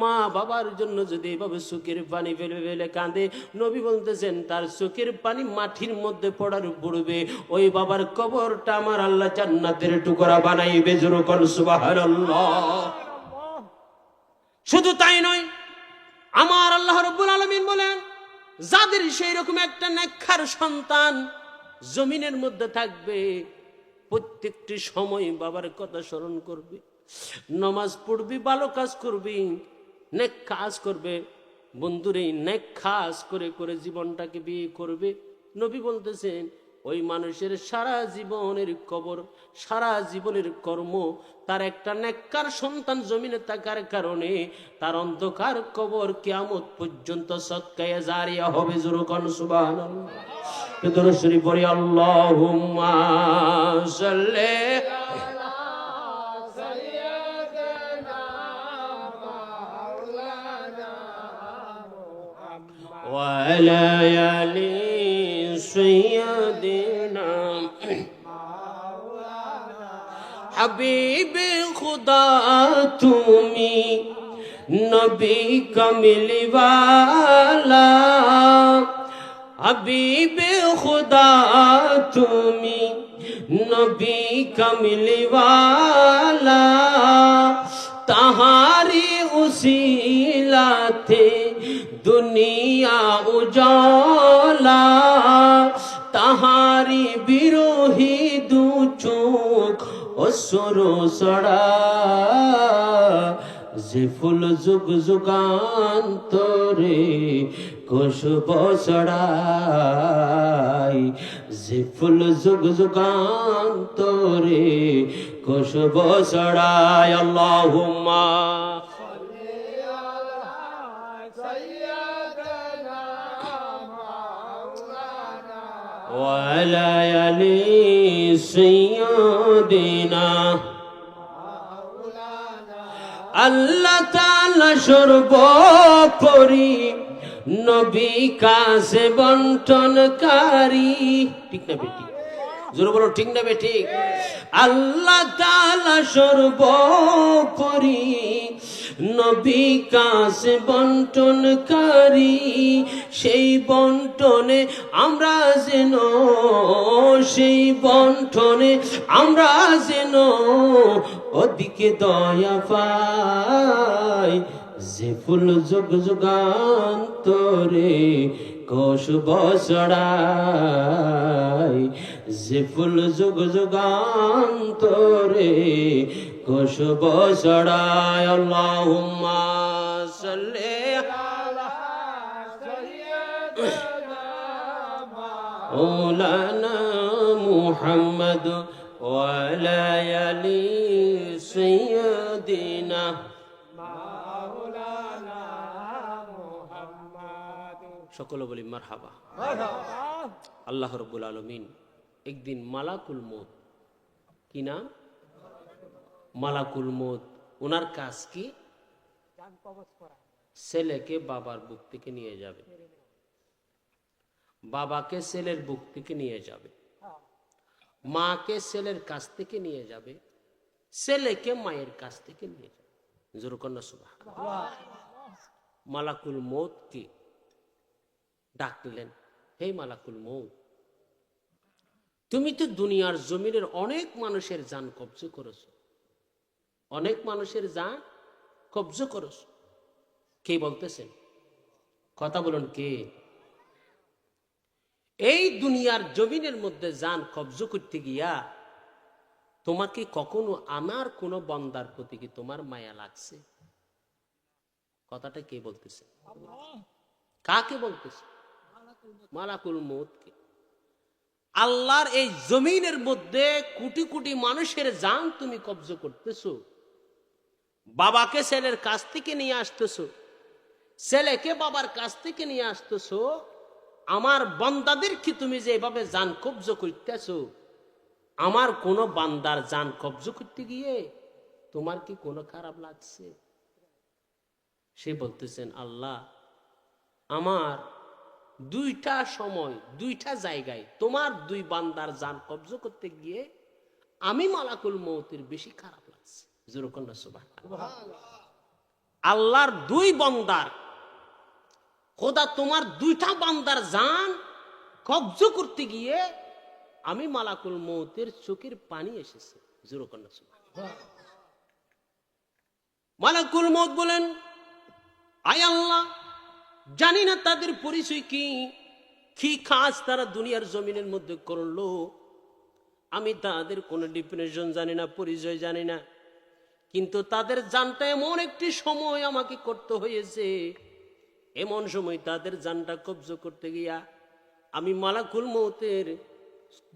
মা বাবার জন্য যদি এভাবে চোখের পানি ফেলে ফেলে কাঁদে, নবী বলতেছেন তার চোখের পানি মাটির মধ্যে পড়ার পড়বে, ওই বাবার কবরটা আমার আল্লাহ জান্নাতের টুকরা বানাইবে। জোরে কোন সুবহানাল্লাহ। শুধু তাই নয়, আমার আল্লাহ রাব্বুল আলামিন বলেন, যাদের সেই রকম একটা নেককার সন্তান জমিনের মধ্যে থাকবে, প্রত্যেকটি সময় বাবার কথা স্মরণ করবে, নামাজ পড়বি, ভালো কাজ করবি, নেক কাজ করবে। বন্ধুরে, নেক কাজ করে করে জীবনটাকে বিয়ে করবে। নবী বলতেছেন ওই মানুষের সারা জীবনের কবর, সারা জীবনের কর্ম, তার একটা নেককার সন্তান জমিনে থাকার কারণে তার অন্ধকার কবর কিয়ামত পর্যন্ত সদকায়ে জারিয়া হবে। জোরে কোন সুবহানাল্লাহ। দরুদ শরীফ পড়ি, আল্লাহুম্মা সাল্লি আলা সাইয়্যিদিনা মাওলানা মুহাম্মদ ওয়া আলা আলি সাইয়্যিদিনা মাওলানা। হাবিবে খুদা তুমি নবী কামিলওয়ালা, হাবিবে খুদা তুমি নবী কামিলওয়ালা, তাহারি উসিলাতে দুনিয়া উজালা, তাহারি বিরোহী দু চোখ অসুর সড়া, যে ফুল যুগ যুগান্তরে খুশব ছড়াই, যে ফুল যুগ যুগান্তরে খুশব ছড়াই। আল্লাহুম্মা সাল্লি আলা সাইয়্যিদিনা মাওলানা ওয়া আলা আলি সাইয়্যিদিনা। আল্লাহ তাআলা সর্বোপরি, নবী কাছে বন্টনকারী। ঠিক না বেটি? জোরে বলো, ঠিক না বেটি? আল্লাহ তাআলা সর্বোপরি, নবী কাছে বন্টনকারী। সেই বন্টনে আমরা যেন, সেই বন্টনে আমরা যেন ওদিকে দয়া পাই, যে ফুল যুগ যুগান্তরে খুশব ছড়াই, যে ফুল যুগ যুগান্তরে খুশব ছড়াই। আল্লাহুম্মা সাল্লি আলা সাইয়্যিদিনা মাওলানা মুহাম্মদ ওয়া আলা আলি সাইয়্যিদিনা মাওলানা মুহাম্মদ। সকলে বলি মারহাবা। আল্লাহ রাব্বুল আলামিন একদিন মালাকুল মউত, কি নাম? মালাকুল মউত, ওনার কাজ কি? ছেলেকে বাবার বুক থেকে নিয়ে যাবে, বাবাকে ছেলের বুক থেকে নিয়ে যাবে, মাকে ছেলের কাছ থেকে নিয়ে যাবে, ছেলেকে মায়ের কাছ থেকে নিয়ে যাবে। জোরে কন্যা সুবহানাল্লাহ। মালাকুল মউত কি ডাকলেন, হে মালাকুল মউত, তুমি তো দুনিয়ার জমিনের অনেক মানুষের জান কব্জ করেছো, অনেক মানুষের জান কব্জ করেছো। কে বলতেছেন? কথা বলুন, কে? এই দুনিয়ার জমিনের মধ্যে জান কব্জ করতে গিয়া তোমাকে কখনো আমার কোন বান্দার প্রতি কি তোমার মায়া লাগছে? কথাটা কে বলতেছে? কাকে বলতেছে? মালাকুল মউতকে। আল্লাহর এই জমিনের মধ্যে কোটি কোটি মানুষের জান তুমি কব্জ করতেছো, বাবাকে ছেলের কাছ থেকে নিয়ে আসতেছো, ছেলেকে বাবার কাছ থেকে নিয়ে আসতেছো। আমার বান্দাদের কি তুমি যে এভাবে জান কব্জ করতেছো, আমার কোন বান্দার জান কব্জ করতে গিয়ে তোমার কি কোনো খারাপ লাগছে? সে বলতেছেন, আল্লাহ, আমার দুইটা সময় দুইটা জায়গায় তোমার দুই বান্দার জান কব্জ করতে গিয়ে আমি মালাকুল মউতের বেশি খারাপ লাগছে। জোরে কন্যা সুবহানাল্লাহ। আল্লাহর দুই বান্দার, খোদা তোমার দুইটা বান্দার জান কব্জ করতে গিয়ে আমি মালাকুল মউতের চোখের পানি এসেছে। জোরে কন্যা সুবহানাল্লাহ। মালাকুল মউত বলেন, আয় আল্লাহ, জানি না তাদের পরিচয় কি, কি কাজ তারা দুনিয়ার জমিনের মধ্যে করলো। আমি তাদের কোনো ডিফিনেশন জানি না, পরিচয় জানি না, কিন্তু তাদের জানটা এমন একটি সময় আমাকে করতে হয়েছে, এমন সময় তাদের জানটা কব্জ করতে গিয়া আমি মালাকুল মউতের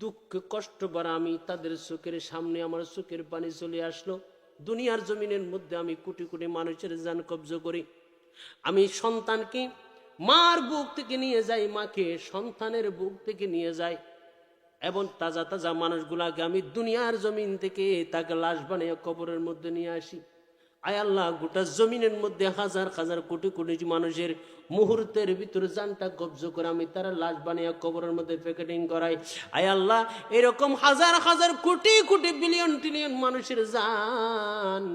দুঃখ কষ্ট বাড়া আমি তাদের চোখের সামনে আমার চোখের পানি চলে আসলো। দুনিয়ার জমিনের মধ্যে আমি কোটি কোটি মানুষের জান কব্জ করি। আমি সন্তানকে মার বুক থেকে নিয়ে যাই, মাকে সন্তানের বুক থেকে নিয়ে যাই, এবং তাজা তাজা মানুষগুলাকে আমি দুনিয়ার জমিন থেকে তাকে লাশ বানিয়ে কবরের মধ্যে নিয়ে আসি। আয় আল্লাহ, গোটা জমিনের মধ্যে হাজার হাজার কোটি কোটি মানুষের মুহূর্তের ভিতরে জানটা কব্জ করে আমি তারা লাশ বানিয়ে কবরের মধ্যে প্যাকেটিং করাই। আয় আল্লাহ, এরকম হাজার হাজার কোটি কোটি বিলিয়ন ট্রিলিয়ন মানুষের জান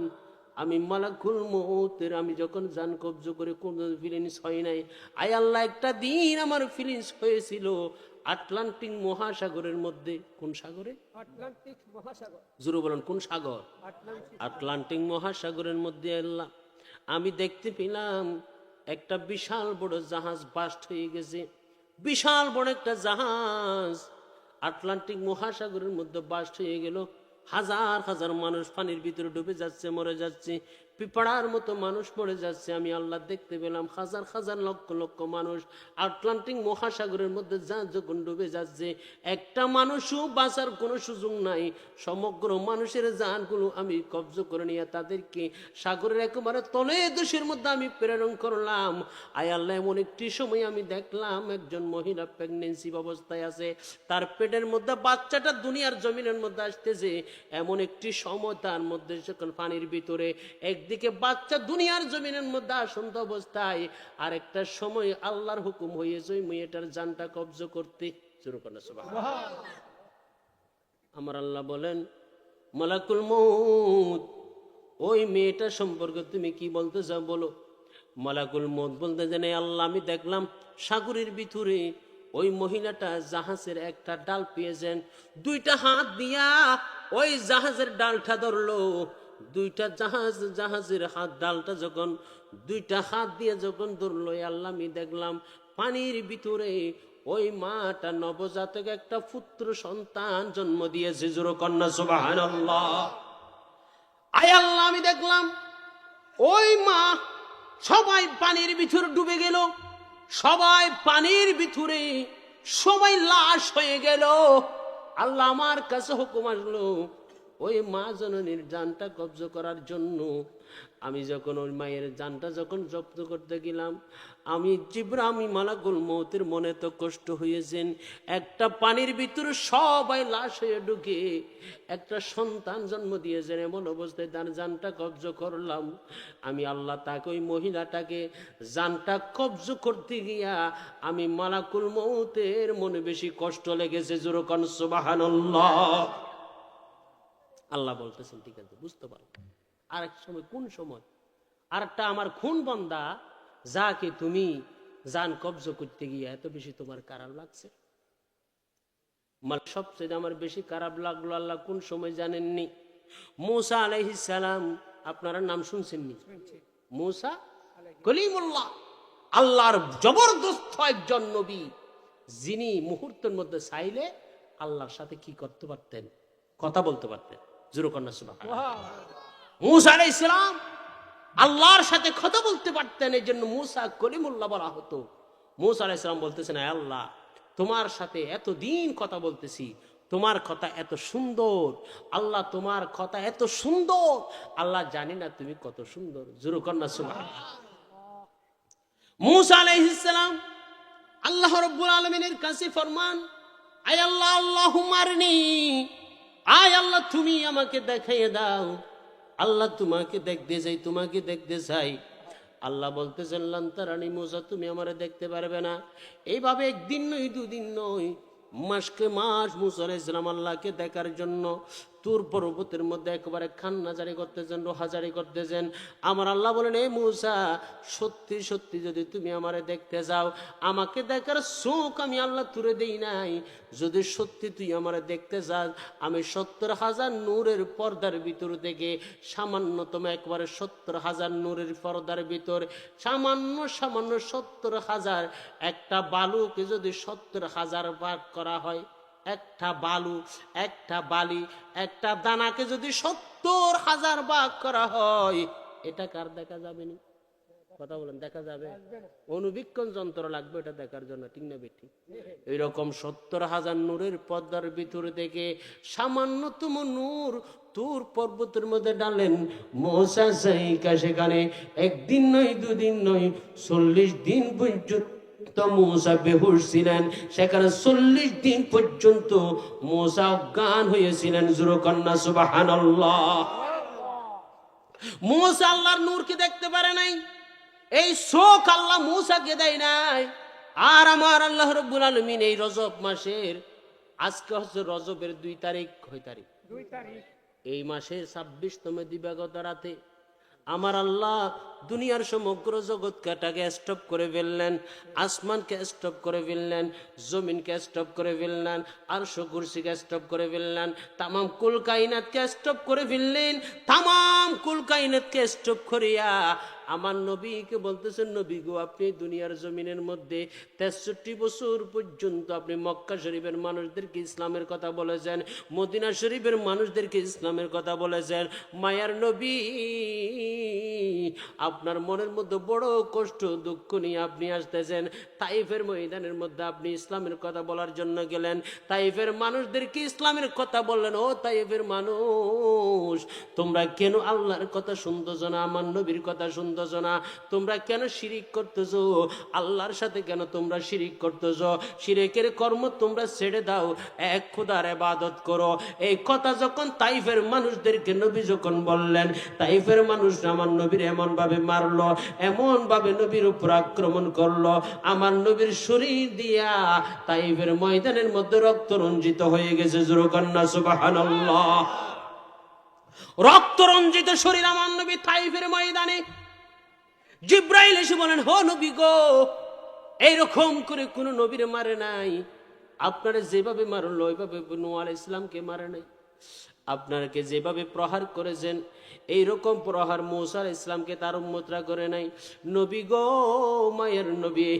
আমি মালাকুল মউতের আমি যখন জান কব্জ করে কোন ফিলিংস হয় নাই। আয় আল্লাহ, একটা দিন আমার ফিলিংস হয়েছিল আটলান্টিক মহাসাগরের মধ্যে। কোন সাগরে? আটলান্টিক মহাসাগর। জোরে বলেন, কোন সাগর? আটলান্টিক। আটলান্টিক মহাসাগরের মধ্যে আল্লাহ আমি দেখতে পেলাম একটা বিশাল বড় জাহাজ বাস্ট হয়ে গেছে। বিশাল বড় একটা জাহাজ আটলান্টিক মহাসাগরের মধ্যে বাস্ট হয়ে গেল। হাজার হাজার মানুষ পানির ভিতরে ডুবে যাচ্ছে, মরে যাচ্ছে, পিঁপড়ার মতো মানুষ মরে যাচ্ছে। আমি আল্লাহ দেখতে পেলাম হাজার হাজার লক্ষ লক্ষ মানুষ আটলান্টিক মহাসাগরের মধ্যে জাহাজ যখন ডুবে যাচ্ছে, একটা মানুষও বাঁচার কোনো সুযোগ নাই। সমগ্র মানুষের জানগুলো আমি কব্জ করে নিয়ে তাদেরকে সাগরের একেবারে তলে দেশের মধ্যে আমি প্রেরণ করলাম। আয় আল্লাহ, এমন একটি সময় আমি দেখলাম একজন মহিলা প্রেগনেন্সি অবস্থায় আছে, তার পেটের মধ্যে বাচ্চাটা দুনিয়ার জমিনের মধ্যে আসতেছে। এমন একটি সময় তার মধ্যে যখন পানির ভিতরে একদিকে বাচ্চা দুনিয়ার জমিনের মধ্যে আসন্ত অবস্থায়, আর একটা সময় আল্লাহর হুকুম হয়েছে ওই মেয়েটার জানটা কব্জ করতে। আমার আল্লাহ বলেন, মালাকুল মউত, ওই মেয়েটা সম্পর্কে তুমি কি বলতে চাও বলো। মালাকুল মউত বলতে জানে, আল্লাহ আমি দেখলাম সাগরের ভিতরে ওই মহিলাটা জাহাজের একটা ডাল পেয়েছেন, দুইটা হাত দিয়া ওই জাহাজের ডালটা ধরলো। দুইটা জাহাজের হাত ডালটা যখন দুইটা হাত দিয়ে যখন ধরলো, আল্লাহ আমি দেখলাম পানির ভিতরে ওই মাটা নবজাতক একটা পুত্র সন্তান জন্ম দিয়েছে। জোরে কন্যা সুবহানাল্লাহ। আয় আল্লাহ, আমি দেখলাম ওই মা, সবাই পানির ভিতরে ডুবে গেল, সবাই পানির ভিতরে সবাই লাশ হয়ে গেল। আল্লাহ আমার কাছে হুকুম আসলো ওই মা জননীর জানটা কব্জ করার জন্য। আমি যখন ওই মায়ের জানটা যখন জব্দ করতে গেলাম, আমি মালাকুল মউতের মনে তো কষ্ট হয়েছেন। একটা পানির ভিতরে সবাই লাশ হয়ে ঢুকে একটা সন্তান জন্ম দিয়েছেন, এমন অবস্থায় তার জানটা কব্জ করলাম। আমি আল্লাহ তাকে, ওই মহিলাটাকে জানটা কব্জ করতে গিয়া আমি মালাকুল মউতের মনে বেশি কষ্ট লেগেছে। জোরে কোন সুবহানাল্লাহ। আল্লাহ বলতেছেন, ঠিক আছে, বুঝতে পারো। আর এক সময়, কোন সময়, আর একটা আমার খুন বান্দা যাকে তুমি জান কব্জ করতে গিয়ে এত বেশি তোমার খারাপ লাগছে। সবচেয়ে আমার বেশি খারাপ লাগলো আল্লাহ কোন সময় জানেননি? মূসা আলাইহিস সালাম, আপনারা নাম শুনছেননি? মূসা কলিমুল্লাহ, আল্লাহর জবরদস্ত একজন নবী, যিনি মুহূর্তের মধ্যে চাইলে আল্লাহর সাথে কি করতে পারতেন? কথা বলতে পারতেন। জোরে কন্যা সুবহানাল্লাহ। মূসা আলাইহিস সালাম আল্লাহর সাথে কথা বলতে পারতেন, এই জন্য মূসা কলিমুল্লাহ বলা হতো। মূসা আলাইহিস সালাম বলতেছেন, আয় আল্লাহ, তোমার সাথে এতদিন কথা বলতেছি, তোমার কথা এত সুন্দর, আল্লাহ তোমার কথা এত সুন্দর, আল্লাহ জানি না তুমি কত সুন্দর। জোরে কন্যা সুবহানাল্লাহ। মূসা আলাইহিস সালাম আল্লাহ রাব্বুল আলামিনের কাছে ফরমান, আয় আল্লাহ, আল্লাহুম্মা আরনি, আয় আল্লাহ তুমি আমাকে দেখাইয়ে দাও। আল্লাহ তোমাকে দেখতে চাই, তোমাকে দেখতে চাই। আল্লাহ বলতেছেন, লান তারানি মূসা, তুমি আমারে দেখতে পারবে না। এইভাবে একদিন নয়, দুদিন নয়, মাসকে মাস মূসা আলাইহিস সালাম আল্লাহকে দেখার জন্য তুর পর্বতের মধ্যে একেবারে খান্না জারি করতেছেন, রোহা জারি করতেছেন। আমার আল্লাহ বলেন, এ মূসা, সত্যি সত্যি যদি তুমি আমারে দেখতে যাও, আমাকে দেখার চোখ আমি আল্লাহ তুলে দেই নাই। যদি সত্যি তুই আমারে দেখতে যাস, আমি 70,000 নূরের পর্দার ভিতর থেকে সামান্যতম একবারে 70,000 নূরের পর্দার ভিতর সামান্য 70,000 একটা বালুকে যদি 70,000 ভাগ করা হয়, একটা বালু, একটা বালি, একটা দানাকে যদি 70,000 ভাগ করা হয়, এটা কার দেখা যাবে না? কথা বলেন, দেখা যাবে? অনুবীক্ষণ যন্ত্র লাগবে এটা দেখার জন্য, ঠিক না বেঠি? এইরকম 70,000 নূরের পর্দার ভিতর থেকে সামান্যতম নূর তুর পর্বতের মধ্যে ডালেন। মূসা সাইকা সেখানে একদিন নয়, দুদিন নয়, 40 দিন পর্যন্ত মূসা বেহুশ ছিলেন। সেখানে 40 দিন পর্যন্ত মূসা অজ্ঞান হয়েছিলেন। জোরে কন্যা সুবহানাল্লাহ। মূসা আল্লাহর নূরকে দেখতে পারে নাই, এই চোখ আল্লাহ মূসাকে দেয় নাই। আর আমার আল্লাহ রাব্বুল আলামিন এই রজব মাসের, আজকে হচ্ছে রজবের 2 তারিখ, কয় তারিখ? 2 তারিখ। এই মাসের 26তম দিবাগত রাতে আমার আল্লাহ দুনিয়ার সমগ্র জগৎটাকে স্টপ করে ফেললেন, আসমানকে স্টপ করে ফেললেন, জমিনকে স্টপ করে ফেললেন, আরশ কুরসিকে স্টপ করে ফেললেন, তামাম কুল কায়নাতকে স্টপ করে ফেললেন। তামাম কুল কায়নাতকে স্টপ করিয়া আমার নবীকে বলতেছেন, নবী গো, আপনি দুনিয়ার জমিনের মধ্যে 63 বছর পর্যন্ত আপনি মক্কা শরীফের মানুষদেরকে ইসলামের কথা বলেছেন, মদিনা শরীফের মানুষদেরকে ইসলামের কথা বলেছেন। মায়ার নবী, আপনার মনের মধ্যে বড় কষ্ট দুঃখ নিয়ে আপনি আসতেছেন, তাইফের ময়দানের মধ্যে আপনি ইসলামের কথা বলার জন্য গেলেন, তাইফের মানুষদেরকে ইসলামের কথা বললেন। ও তাইফের মানুষ, তোমরা কেন আল্লাহর কথা শুনতেছো না, আমার নবীর কথা শুনতেছো না? তোমরা কেন শিরিক করতেছো? আল্লাহর সাথে কেন তোমরা শিরিক করতেছো? শিরিকের কর্ম তোমরা ছেড়ে দাও, এক খোদার ইবাদত করো। এই কথা যখন তাইফের মানুষদেরকে নবী যখন বললেন, তাইফের মানুষ আমার নবীর এমন ভাবে মারলো, এমন ভাবে নবীর উপর আক্রমণ করলো, আমার নবীর শরীর দিয়া তাইফের ময়দানের মধ্যে রক্ত রঞ্জিত হয়ে গেছে। জোরে কন্যা সুবহানাল্লাহ। রক্ত রঞ্জিত শরীর আমার নবী তাইফের ময়দানে। জিব্রাইল এসে বলেন, হো নবী গো, এইরকম করে কোন নবীর মারে নাই, আপনারা যেভাবে মারলো ওইভাবে নূহ আলাইহিস সালামকে মারে নাই। আপনাকে যেভাবে প্রহার করেছেন এইরকম প্রহার মূসা আলাইহিস সালামকে তার উম্মতরা করে নাই। নবী গো, মায়ের নবী,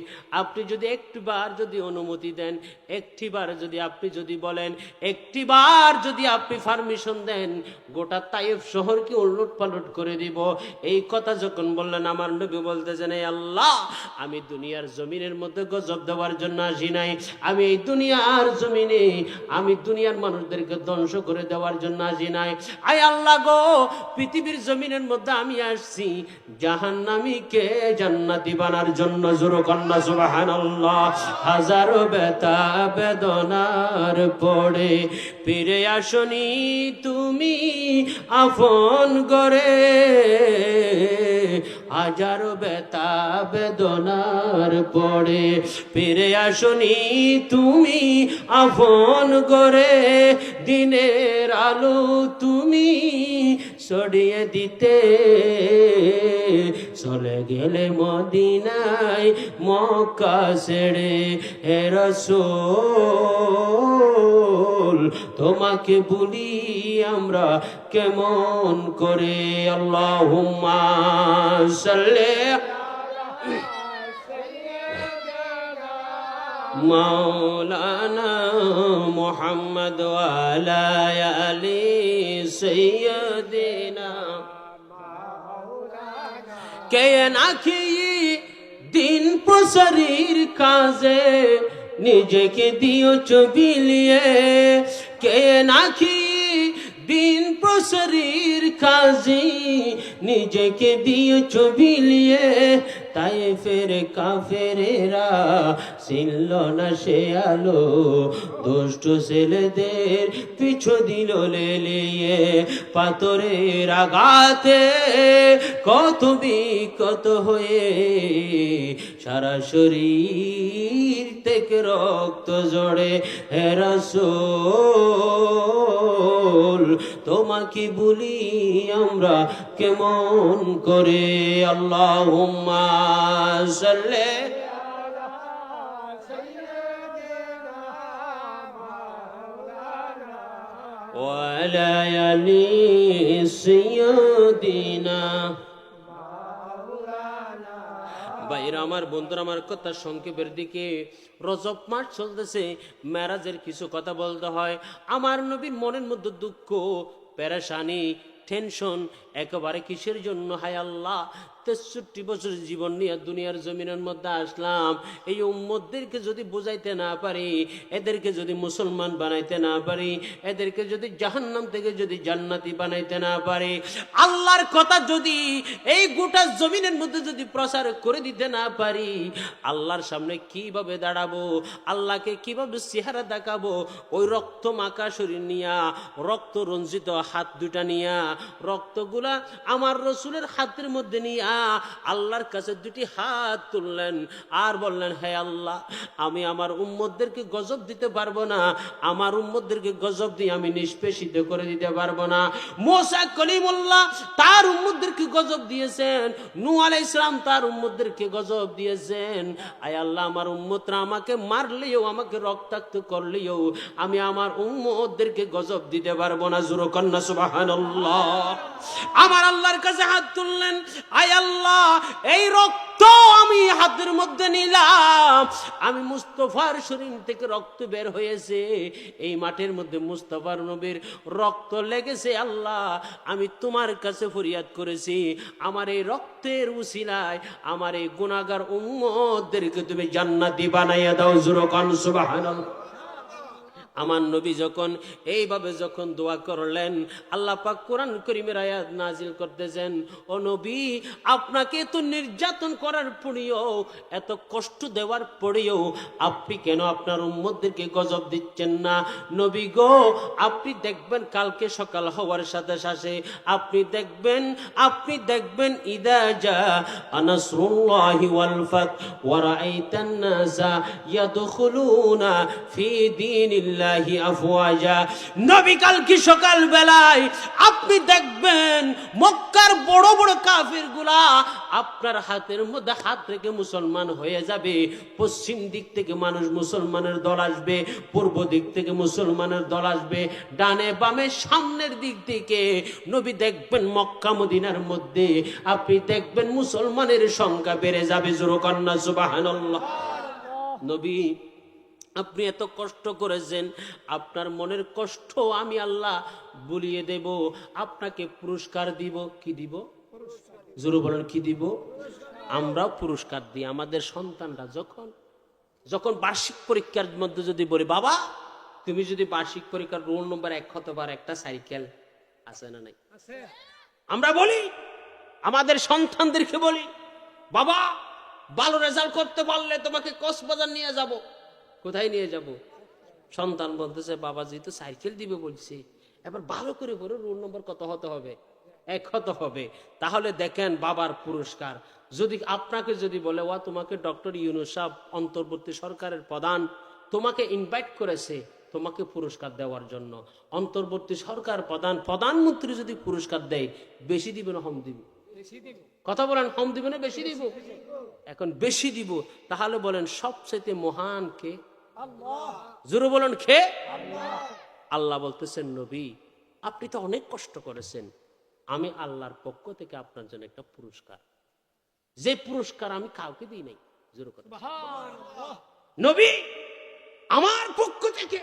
আপনি যদি একটিবার যদি অনুমতি দেন, একটিবার যদি আপনি যদি বলেন, একটিবার যদি আপনি পারমিশন দেন, গোটা তাইফ শহরকে উলট পালট করে দিব। এই কথা যখন বললেন, আমার নবী বলতেছেন, এই আল্লাহ, আমি দুনিয়ার জমিনের মধ্যে গজব দেওয়ার জন্য আসি নাই, আমি এই দুনিয়ার জমিনে আমি দুনিয়ার মানুষদেরকে ধ্বংস করে দেওয়ার জন্য আসি নাই। আয় আল্লাহ গো, পৃথিবীর জমিনের মধ্যে আমি আসছি জাহান্নামীকে জান্নাতি বানার জন্য। জোরে কন্যা সুবহানাল্লাহ। হাজারো ব্যথা বেদনার পড়ে ফিরে আসনি তুমি আপন করে, হাজারো ব্যথা বেদনার পড়ে ফিরে আসনি তুমি আপন করে, দিনের আলো তুমি ছড়িয়ে দিতে চলে গেলে মদিনায় মক্কা ছেড়ে। হে রাসূল, তোমাকে ভুলি আমরা কেমন করে? আল্লাহুম্মা সাল্লি মাওলানা মুহাম্মদ ওয়া আলা আলি সাইয়্যিদিনা। কে নাকি দিন প্রসারীর কাজে নিজেকে দিয়েছ বিলিয়ে, কে নাকি দিন প্রসারীর কাজে নিজেকে দিয়েছ বিলিয়ে। তাইফের কাফেরেরা ছিল না সে আলো, দুষ্ট ছেলেদের পিছু দিল লেলিয়ে। পাথরের আঘাতে কত বিকত হয়ে সারা শরীর থেকে রক্ত জড়ে। হে রাসূল, পাগল, তোমাকে বলি আমরা কেমন করে। আল্লাহুম্মা সাল্লি ওয়ালা আলি সাইয়্যিদিনা। ভাইরা আমার, বন্ধুরা আমার, কথা সংক্ষেপের দিকে। রজব মাস চলতেছে, মেরাজের কিছু কথা বলতে হয়। আমার নবীর মনের মধ্যে দুঃখ, পেরেশানি, টেনশন একেবারে কিসের জন্য? হায় আল্লাহ, 63 বছর জীবন নিয়ে দুনিয়ার জমিনের মধ্যে আসলাম, এই উম্মতদেরকে যদি বুঝাইতে না পারি, এদেরকে যদি মুসলমান বানাইতে না পারি, এদেরকে যদি জাহান্নাম থেকে যদি জান্নাতি বানাইতে না পারি, আল্লাহর কথা যদি এই গোটা জমিনের মধ্যে যদি প্রচার করে দিতে না পারি, আল্লাহর সামনে কিভাবে দাঁড়াবো? আল্লাহকে কিভাবে চেহারা দেখাবো? ওই রক্ত মাখা শরীর নিয়া, রক্ত রঞ্জিত হাত দুটা নিয়া, রক্তগুলা আমার রসুলের হাতের মধ্যে নিয়া আল্লাহর কাছে দুটি হাত তুললেন আর বললেন, হে আল্লাহ, আমি আমার উম্মতদেরকে গজব দিতে পারবো না, আমার উম্মতদেরকে গজব দিয়ে আমি নিষ্পেষিত করে দিতে পারবো না। মুসা কলিমুল্লাহ তার উম্মতদেরকে গজব দিয়েছেন, নূহ আলাইহিস সালাম তার উম্মতদেরকে গজব দিয়েছেন। আয় আল্লাহ, আমার উম্মতরা আমাকে মারলেও, আমাকে রক্তাক্ত করলেও আমি আমার উম্মতদেরকে গজব দিতে পারবো না। জোরে কন্না সুবহানাল্লাহ। আমার আল্লাহর কাছে হাত তুললেন, আয় আল্লাহ, এই রক্ত আমি হাতের মধ্যে নিলাম, আমি মুস্তাফার শরীর থেকে রক্ত বের হয়েছে, এই মাঠের মধ্যে মুস্তাফার নবীর রক্ত লেগেছে। আল্লাহ, আমি তোমার কাছে ফরিয়াদ করেছি, আমার এই রক্তের উসিলায় আমার এই গুনাহগার উম্মতদেরকে তুমি জান্নাতি বানাইয়া দাও। জোরে কান সুবহানাল্লাহ। আমার নবী যখন এইভাবে যখন দোয়া করলেন, আল্লাহ পাক কোরআন কারীমের আয়াত নাজিল করতেছেন, ও নবী, আপনাকে এত নির্যাতন করার পরেও, এত কষ্ট দেওয়ার পরেও আপনি কেন আপনার উম্মতদেরকে গজব দিচ্ছেন না? নবী গো, আপনি দেখবেন কালকে সকাল হওয়ার সাথে সাথে আপনি দেখবেন ইদা জা নাসরুল্লাহি ওয়াল ফাত ওয়া রাআইতান নাসা ইয়াদখুলুনা ফি দীনিল্লাহ আফওয়াজা। নবী কালকে সকাল বেলায় আপনি দেখবেন মক্কার বড় বড় কাফিরগুলা আপনার হাতের মধ্যে হাত রেখে মুসলমান হয়ে যাবে। পশ্চিম দিক থেকে মানুষ মুসলমানের দল আসবে, পূর্ব দিক থেকে মুসলমানের দল আসবে, ডানে বামে সামনের দিক থেকে নবী দেখবেন মক্কা মদিনার মধ্যে আপনি দেখবেন মুসলমানের সংখ্যা বেড়ে যাবে। জোরে কন্না সুবহানাল্লাহ। নবী, আপনি এত কষ্ট করেছেন, আপনার মনের কষ্ট আমি আল্লাহ ভুলিয়ে দেব, আপনাকে পুরস্কার দিব। কি দিব? জোরে বলেন, কি দিব? আমরা পুরস্কার দিই আমাদের সন্তানরা যখন বার্ষিক পরীক্ষার মধ্যে যদি বলি, বাবা তুমি যদি বার্ষিক পরীক্ষার রোল নম্বর 1 হতে পারে, একটা সাইকেল আছে না নাই? আমরা বলি, আমাদের সন্তানদেরকে বলি, বাবা ভালো রেজাল্ট করতে পারলে তোমাকে কক্সবাজার নিয়ে যাব। কোথায় নিয়ে যাব? সন্তান বলতেছে, বাবাজি তো সাইকেল দিবে বলছি, এবার ভালো করে বলো রোল নম্বর কত হতে হবে? 1 হতে হবে। তাহলে দেখেন বাবার পুরস্কার। যদি আপনাকে যদি বলে, ওয়া তোমাকে ডক্টর ইউনূস সাহেব অন্তর্বর্তী সরকারের প্রধান তোমাকে ইনভাইট করেছে তোমাকে পুরস্কার দেওয়ার জন্য, অন্তর্বর্তী সরকার প্রধানমন্ত্রী যদি পুরস্কার দেয়, বেশি দিবে না কম দিবে? কথা বলেন, কম দিবে না বেশি দিব? এখন বেশি দিব। তাহলে বলেন সবচেয়ে মহান কে? আল্লাহ। জোরে বলেন, কে? আল্লাহ। আল্লাহ বলতেছেন, নবী আপনি তো অনেক কষ্ট করেছেন, আমি আল্লাহর পক্ষ থেকে আপনার জন্য একটা পুরস্কার, যে পুরস্কার আমি কাউকে দিই নাই। জোরে করে নবী, আমার পক্ষ থেকে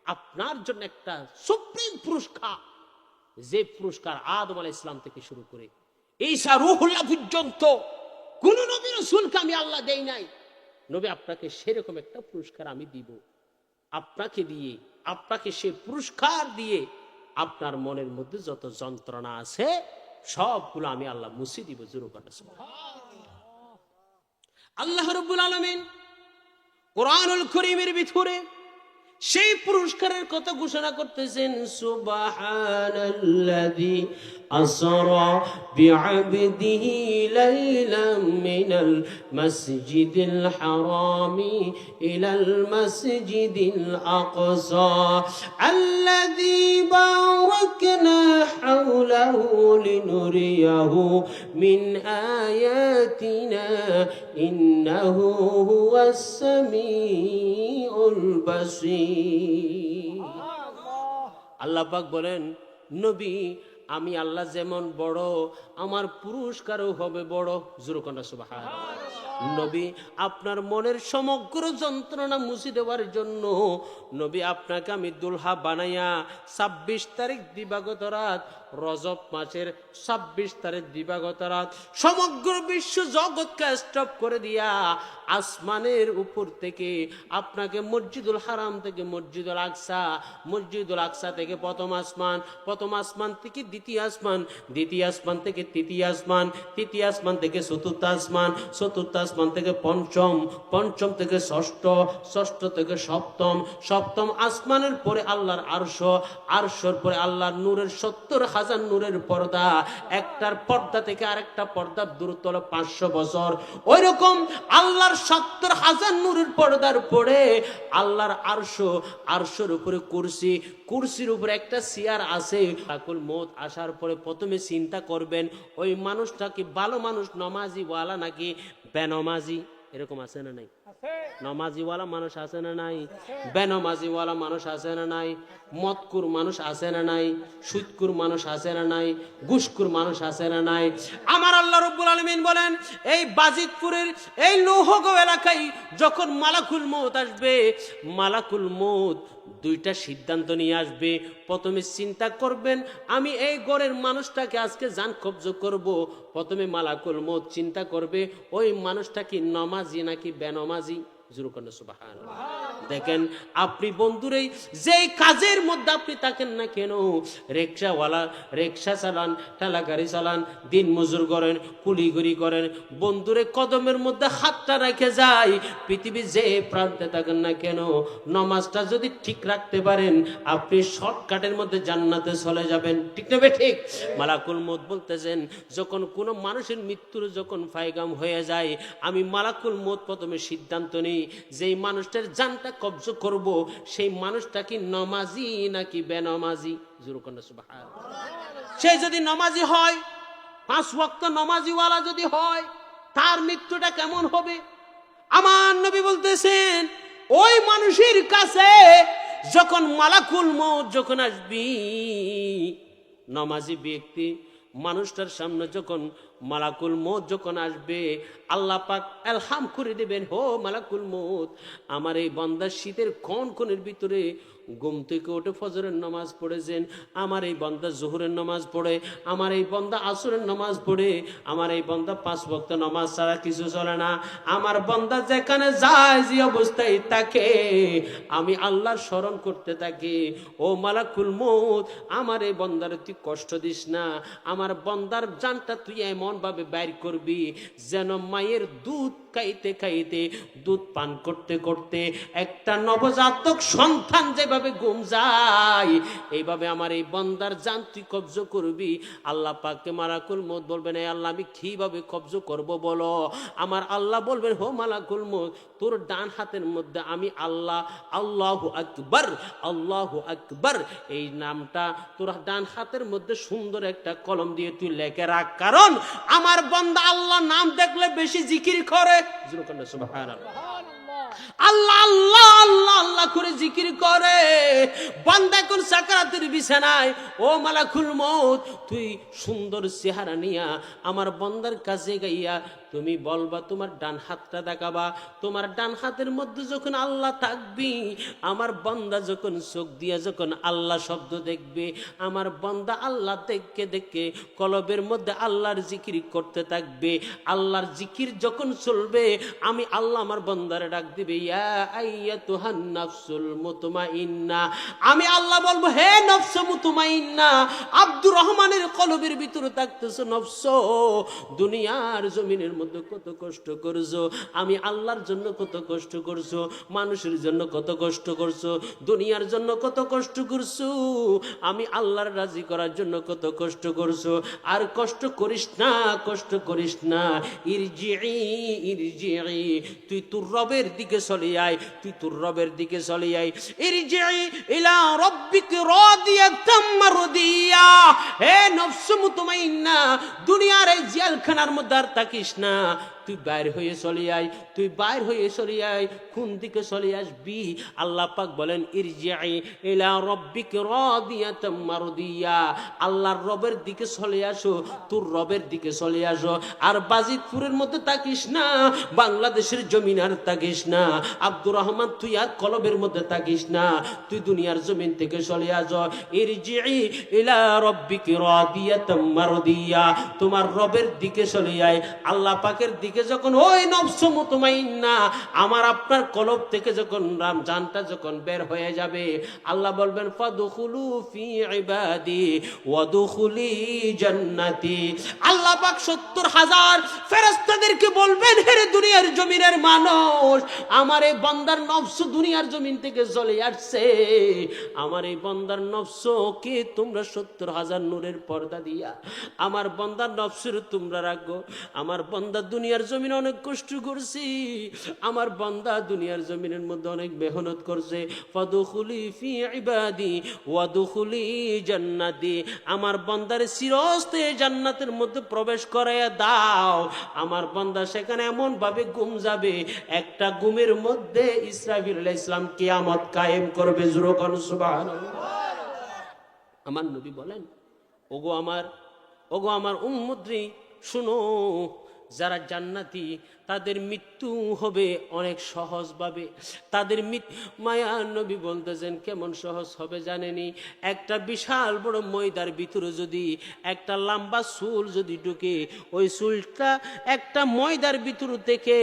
আপনার জন্য একটা সুপ্রিম পুরস্কার, যে পুরস্কার আদম আলাইহিস সালাম থেকে শুরু করে ঈসা রূহুল্লাহ পর্যন্ত কোন নবী রাসূলকে আমি আল্লাহ দেই নাই। নবী, আপনাকে সেরকম একটা পুরস্কার আমি দিব। আপনাকে সে পুরস্কার দিয়ে আপনার মনের মধ্যে যত যন্ত্রণা আছে সবগুলো আমি আল্লাহ মুছে দিব। জোরে করে সুবহানাল্লাহ। আল্লাহ রাব্বুল আলামিন কোরআনুল কারীমের ভিতরে সেই পুরস্কারের কথা ঘোষণা করতেছেন, সুবহানাল্লাযী আসরা বিআবদিহি লাইলাম মিনাল মাসজিদিল হারামি ইলাল মাসজিদিল আকসা আল্লাযী বারাকনা হাওলাহু লিনুরিয়াহু মিন আয়াতিনা ইন্নাহু হুয়াস সামিউল বাসীর। আল্লাহ পাক বলেন, নবী আমি আল্লাহ যেমন বড়, আমার পুরস্কারও হবে বড়। জোরে কোন সুবহানাল্লাহ। নবী আপনার মনের সমগ্র যন্ত্রণা মুছে দেওয়ার জন্য নবী আপনাকে আমি দুলহা বানাইয়া 26 তারিখ দিবাগত রাত, রজব মাসের 26 তারিখ দিবাগত রাত সমগ্র বিশ্ব জগৎকে স্টপ করে দিয়া আসমানের উপর থেকে আপনাকে মসজিদুল হারাম থেকে মসজিদুল আকসা, মসজিদুল আকসা থেকে প্রথম আসমান, প্রথম আসমান থেকে দ্বিতীয় আসমান, দ্বিতীয় আসমান থেকে তৃতীয় আসমান, তৃতীয় আসমান থেকে চতুর্থ আসমান, চতুর্থ আসমান থেকে পঞ্চম, পঞ্চম থেকে ষষ্ঠ, ষষ্ঠ থেকে সপ্তম, সপ্তম আসমানের পরে আল্লাহর আরশ, আরশের পরে আল্লাহর নূরের 70,000 নূরের পর্দা, একটার পর্দা থেকে আরেকটা পর্দার দূরত্ব হলো 500 বছর। ওই রকম আল্লাহর 70,000 নূরের পর্দার পরে আল্লাহর আরশ, আরশের উপরে কুরসি, কুরসির উপরে একটা চেয়ার আছে। তাকুল মউত আসার পরে প্রথমে চিন্তা করবেন ওই মানুষটা কি ভালো মানুষ, নমাজি ওয়ালা নাকি বেনমাজি। এরকম আছে না নাই? নমাজিওয়ালা মানুষ আছে না নাই? বেনমাজিওয়ালা মানুষ আছে না নাই? মদকুর মানুষ আছে না নাই? সুদকুর মানুষ আছে না নাই? ঘুষকুর মানুষ আছে না নাই? আমার আল্লাহ রাব্বুল আলামিন বলেন, এই বাজিতপুরের এই লৌহগাঁও এলাকায় যখন মালাকুল মউত আসবে, মালাকুল মউত দুইটা সিদ্ধান্ত নিয়ে আসবে। প্রথমে চিন্তা করবেন আমি এই ঘরের মানুষটাকে আজকে জান কবজ করব। প্রথমে মালাকুল মউত চিন্তা করবে ওই মানুষটা কি নমাজি নাকি বেনমাজি। দেখেন আপনি বন্ধুরে যেই কাজের মধ্যে আপনি থাকেন না কেন, রিকশাওয়ালা রিকশা চালান, ঠেলা গাড়ি চালান, দিন মজুর করেন, কুলিগুড়ি করেন, বন্ধুরে কদমের মধ্যে হাতটা রেখে যায়, পৃথিবীর যে প্রান্তে থাকেন না কেন, নমাজটা যদি ঠিক রাখতে পারেন আপনি শর্টকাটের মধ্যে জান্নাতে চলে যাবেন। ঠিক না ঠিক? মালাকুল মউত বলতেছেন যখন কোনো মানুষের মৃত্যুর যখন ফায়গাম হয়ে যায়, আমি মালাকুল মউত প্রথমে সিদ্ধান্ত নিই যেই মানুষটার জানটা কবজ করব সেই মানুষটা কি নমাজি নাকি বেনমাজি। সে যদি নমাজি হয়, 5 ওয়াক্ত নমাজিওয়ালা যদি হয়, তার মৃত্যুটা কেমন হবে? আমার নবী বলতেছেন ওই মানুষের কাছে যখন মালাকুল মউত যখন আসবি, নমাজি ব্যক্তি মানুষটার সামনে যখন মালাকুল মউত যখন আসবে, আল্লাহ পাক এলহাম করে দেবেন, হো মালাকুল মউত আমার এই বান্দার শীতের কোনের ভিতরে ঘুম থেকে উঠে ফজরের নামাজ পড়েছেন, আমার এই বান্দা জোহরের নামাজ পড়ে, আমার এই বান্দা আসরের নামাজ পড়ে, আমার এই বান্দা 5 ওয়াক্ত নামাজ ছাড়া কিছু চলে না, আমার বান্দা যেখানে যায় যে অবস্থায় তাকে আমি আল্লাহর স্মরণ করতে থাকি, ও মালাকুল মউত আমার এই বান্দার তুই কষ্ট দিস না, আমার বান্দার জানটা তুই এমন ভাবে বাইর করবি যেন মায়ের দুধ খাইতে খাইতে, দুধ পান করতে করতে একটা নবজাতক সন্তান যেভাবে ঘুম যায়, এইভাবে আমার এই বান্দার জান তুই কবজ করবি। আল্লাহ পাককে মালাকুল মউত বলবেন, এই আল্লাহ আমি কিভাবে কবজ করব বলো? আমার আল্লাহ বলবেন, হো মালাকুল মউত তোর ডান হাতের মধ্যে আমি আল্লাহ, আল্লাহু আকবার, আল্লাহু আকবার এই নামটা তোর ডান হাতের মধ্যে সুন্দর একটা কলম দিয়ে তুই লেখে রাখ, কারণ আমার বান্দা আল্লাহ নাম দেখলে বেশি জিকির করে। সুবহানাল্লাহ। আল্লাহ আল্লাহ আল্লাহ আল্লাহ করে জিকির করে। বান্দা কোন সাকারাতের বিছানায়, ও মালাকুল মউত তুই সুন্দর চেহারা নিয়া আমার বান্দার কাছে গাইয়া তুমি বলবা, তোমার ডান হাতটা দেখাবা, তোমার ডান হাতের মধ্যে যখন আল্লাহ থাকবি, আমার বান্দা যখন চোখ দিয়া যখন আল্লাহ শব্দ দেখবে, আমার বান্দা আল্লাহ দেখে দেখে কলবের মধ্যে আল্লাহর জিকির করতে থাকবে, আল্লাহর জিকির যখন চলবে আমি আল্লাহ আমার বান্দারে ডাক দিবে, ইয়া আইয়াতুহান নাফসুল মুতমাইন্না, আমি আল্লাহ বলবো, হে নফস মুতমাইন্না, আব্দুর রহমানের কলবের ভিতরে থাকতেছে নফস, দুনিয়ার জমিনের মধ্যে কত কষ্ট করছো, আমি আল্লাহর জন্য কত কষ্ট করছো, মানুষের জন্য কত কষ্ট করছো, দুনিয়ার জন্য কত কষ্ট করছো, আমি আল্লাহর রাজি করার জন্য কত কষ্ট করছো। আর কষ্ট করিস না, কষ্ট করিস না। ইরজিই ইরজিই, তুই তোর রবের দিকে চলে আয়, তুই তোর রবের দিকে চলে আয়। ইরজিই ইলা রাব্বিকা রাদিয়াতাম মারদিয়া, হে নফস মুতমাইন্না, দুনিয়ার এই জেলখানার মধ্যে আর থাকিস না, তুই বাইর হয়ে চলে আয়, তুই বাইর হয়ে চলে আয়। কোন দিকে চলে আসবি? আল্লাহ পাক বলেন ইরজিই ইলা রাব্বিকা রাদিয়াতাম মারদিয়া, আল্লাহর রবের দিকে চলে আসো, তোর রবের দিকে চলে আসো। আর বাজিতপুরের মধ্যে থাকিস না, বাংলাদেশের জমিন আর থাকিস না, আব্দুর রহমান তুই আর কলবের মধ্যে থাকিস না, তুই দুনিয়ার জমিন থেকে চলে আসো। ইরজিই ইলা রাব্বিকা রাদিয়াতাম মারদিয়া, তোমার রবের দিকে চলে আয়। আল্লাহ পাকের দিকে যখন ওই নফস মুতমাইন্না আমার আপনার কলব থেকে যখন জানটা যখন বের হয়ে যাবে, আল্লাহ বলবেন ফাদখুলু ফি ইবাদি ওয়াদখুলি জান্নাতি। আল্লাহ পাক ৭০,০০০ ফেরেশতাদেরকে বলবেন, হে দুনিয়ার জমিনের মানুষ, আমার এই বান্দার নফস দুনিয়ার জমিন থেকে চলে আসছে, আমার এই বান্দার নফসকে তোমরা ৭০,০০০ নূরের পর্দা দিয়া আমার বান্দার নফসের তোমরা রাখো। আমার বান্দা দুনিয়ার জমিনে অনেক কষ্ট করছি, আমার বান্দা দুনিয়ার জমিনের মধ্যে অনেক মেহনত করছে। ফাদখুলি ফি ইবাদি ওয়াদখুলি জান্নাতি, আমার বান্দার চিরস্থায়ী জান্নাতের মধ্যে প্রবেশ করাইয়া দাও। আমার বান্দা সেখানে এমন ভাবে ঘুম যাবে, একটা ঘুমের মধ্যে ইসরাফিল আলাইহিস সালাম কিয়ামত কায়েম করবে। জোরে কোন সুবহানাল্লাহ। আমার নবী বলেন, ওগো আমার উম্মতরি শুনো, যারা জান্নাতি তাদের মৃত্যু হবে অনেক সহজভাবে। তাদের মায়া নবী বলতেছেন কেমন সহজ হবে জানেনি? একটা বিশাল বড় ময়দার ভিতরে যদি একটা লম্বা চুল যদি ঢুকে, ওই চুলটা একটা ময়দার ভিতর থেকে,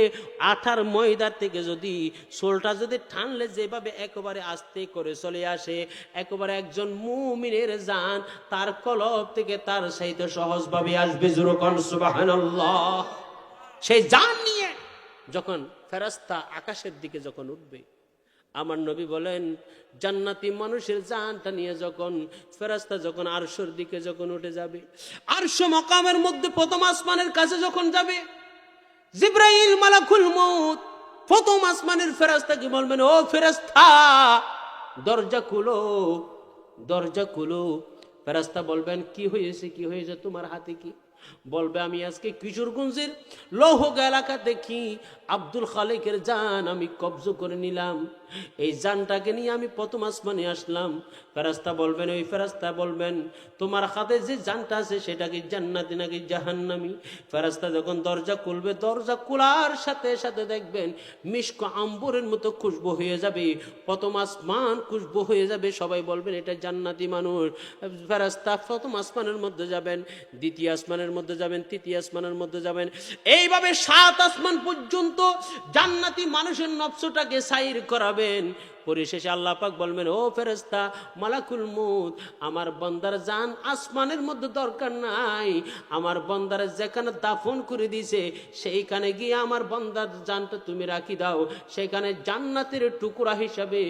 আঠার ময়দার থেকে যদি চুলটা যদি টানলে যেভাবে একেবারে আস্তে করে চলে আসে, একেবারে একজন মুমিনের জান তার কলব থেকে তার সাথে সহজভাবে আসবে। জোরে কোন সুবহানাল্লাহ। সেই জান নিয়ে যখন ফেরেশতা আকাশের দিকে যখন উঠবে, আমার নবী বলেন জান্নাতি মানুষের জানটা নিয়ে যখন ফেরেশতা যখন আরশের দিকে যখন উঠে যাবে, আরশ মাকামের মধ্যে প্রথম আসমানের কাছে যখন যাবে, জিবরাইল মালাকুল মউত প্রথম আসমানের ফেরেশতাকে বলবেন, ও ফেরেশতা দরজা খুলো, দরজা খুলো। ফেরেশতা বলবেন কি হয়েছে, কি হয়েছে, তোমার হাতে কি? বলবে আমি আজকে কিশোরগঞ্জের লৌহগ এলাকা দেখি আব্দুল খালেকের জান আমি কবজ করে নিলাম, এই জানটাকে নিয়ে আমি প্রথম আসমানে আসলাম। ফেরেশতা বলবেন, ওই ফেরেশতা বলবেন তোমার হাতে যে জানটা আছে সেটা কি জান্নাতি নাকি জাহান্নামী? ফেরেশতা যখন দরজা খুলবে, দরজা খোলার সাথে সাথে দেখবেন মিশক আম্বরের মতো খুশবু হয়ে যাবে, প্রথম আসমান খুশবু হয়ে যাবে। সবাই বলবেন এটা জান্নাতি মানুষ। ফেরেশতা প্রথম আসমানের মধ্যে যাবেন, দ্বিতীয় আসমানের মধ্যে যাবেন, তৃতীয় আসমানের মধ্যে যাবেন, এইভাবে ৭ আসমান পর্যন্ত জান্নাতি মানুষের নফসটাকে সাইর করাবেন। পরিশেষে আল্লাহ পাক বলবেন, ও ফেরেশতা মালাকুল মউত, আমার বান্দার জান আসমানের মধ্যে দরকার নাই, আমার বান্দার যেখানে দাফন করে দিয়েছে সেইখানে গিয়ে আমার বান্দার জানটা তুমি রাখি দাও। সেখানে জান্নাতের টুকরা হিসাবে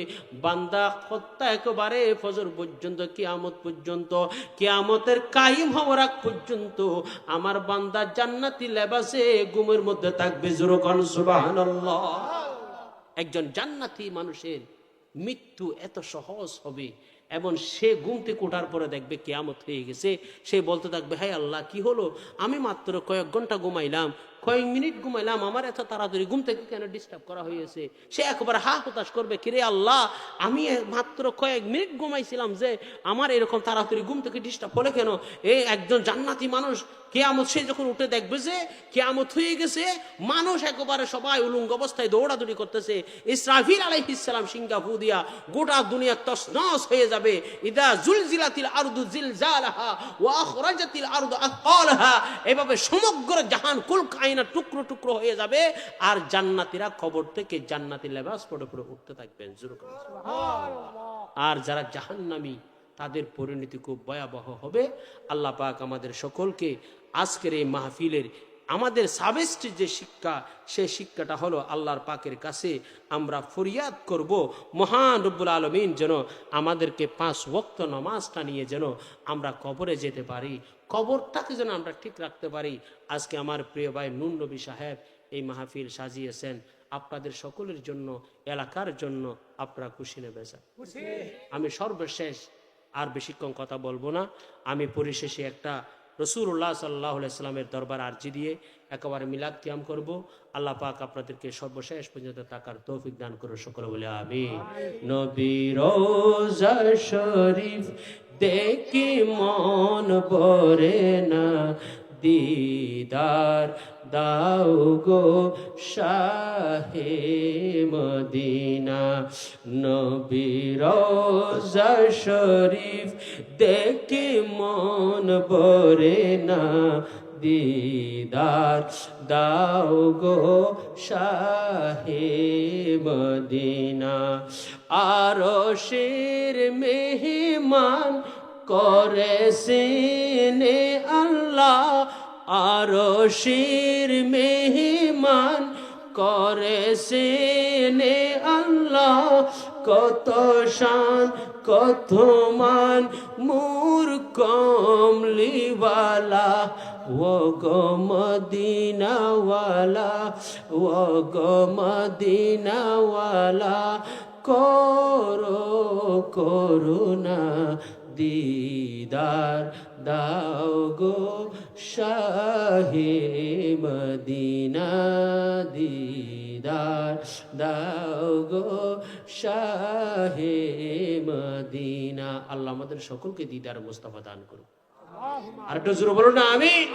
বান্দা হত্যা একেবারে ফজর পর্যন্ত, কিয়ামত পর্যন্ত, কিয়ামতের কায়েম হওয়ার আগ পর্যন্ত আমার বান্দা জান্নাতি লেবাসে ঘুমের মধ্যে থাকবে। জোরে কোন সুবহানাল্লাহ। একজন জান্নাতি মানুষের মৃত্যু এত সহজ হবে এবং সে ঘুম থেকে ওঠার পরে দেখবে কিয়ামত হয়ে গেছে, সে বলতে থাকবে, হায় আল্লাহ কি হলো, আমি মাত্র কয়েক ঘন্টা ঘুমাইলাম, কয়েক মিনিট ঘুমাইলাম, আমার এত তাড়াতাড়ি ঘুম থেকে কেন ডিস্টার্ব করা হয়েছে? সে একবার হতাশ করবে, কিরে আল্লাহ আমি মাত্র কয়েক মিনিট ঘুমাইছিলাম, যে আমার এরকম তাড়াতাড়ি ঘুম থেকে ডিস্টার্ব হলে কেন? এই একজন জান্নাতি মানুষ কিয়ামত সে যখন উঠে দেখবে যে কিয়ামত হয়ে গেছে, মানুষ একেবারে সবাই উলঙ্গ অবস্থায় দৌড়াদৌড়ি করতেছে, ইসরাফিল আলাইহিস সালাম সিংহা ফু দিয়া গোটা দুনিয়া তছনছ হয়ে যাবে। ইদা জুলজিলাতিল আরদু জিলজালাহা ওয়া আখরাজাতিল আরদু আথকালাহা, এভাবে সমগ্র জাহান কুল কায়না টুকরো টুকরো হয়ে যাবে, আর জান্নাতীরা কবর থেকে জান্নাতি লেবাস পরে পরে উঠতে থাকবেন। আর যারা জাহান্নামী তাদের পরিণতি খুব ভয়াবহ হবে। আল্লাহ পাক আমাদের সকলকে আজকের এই মাহফিলের আমাদের সাবেস্ট যে শিক্ষা, সেই শিক্ষাটা হলো আল্লাহর পাকের কাছে আমরা ফরিয়াদ করব মহান রব্বুল আলামিন যেন আমাদেরকে 5 ওয়াক্ত নামাজটা নিয়ে যেন আমরা কবরে যেতে পারি, কবরটাকে যেন আমরা ঠিক রাখতে পারি। আজকে আমার প্রিয় ভাই নুন নবী সাহেব এই মাহফিল সাজিয়েছেন আপনাদের সকলের জন্য, এলাকার জন্য। আপনারা খুশি নেবে স্যার? আমি সর্বশেষ আর বেশিক্ষণ কথা বলবো না। আমি পরিশেষে একটা রাসূলুল্লাহ সাল্লাল্লাহু আলাইহি সাল্লামের দরবার আরজি দিয়ে একেবারে মিলাদ কিয়াম করব। আল্লাহ পাক আপনাদেরকে সর্বশেষ পর্যন্ত তাকার তৌফিক দান করুন, সকলে বলে আমিন। নবী রোজা শরীফ দেখি মন ভরে না, দিদার দাও গো শাহে মদিনা। নবী রোজা শরীফ দেখি মন ভরে না, দিদার দাও গো শাহে মদিনা। আরশের মেহমান করেছেন আল্লাহ, আরশের মেহমান করেছেন আল্লাহ। কত শান কত মান মুর কমলিওয়ালা, ও গো মদিনাওয়ালা, ও গো মদিনাওয়ালা। করো করুণা দিদার দাও গো শাহে মদিনা, দিদার দাও গো শাহে মদিনা। আল্লাহ আমাদের সকলকে দিদার মুস্তাফা দান করুন। আর একটু জোরে বলুন না আমিন।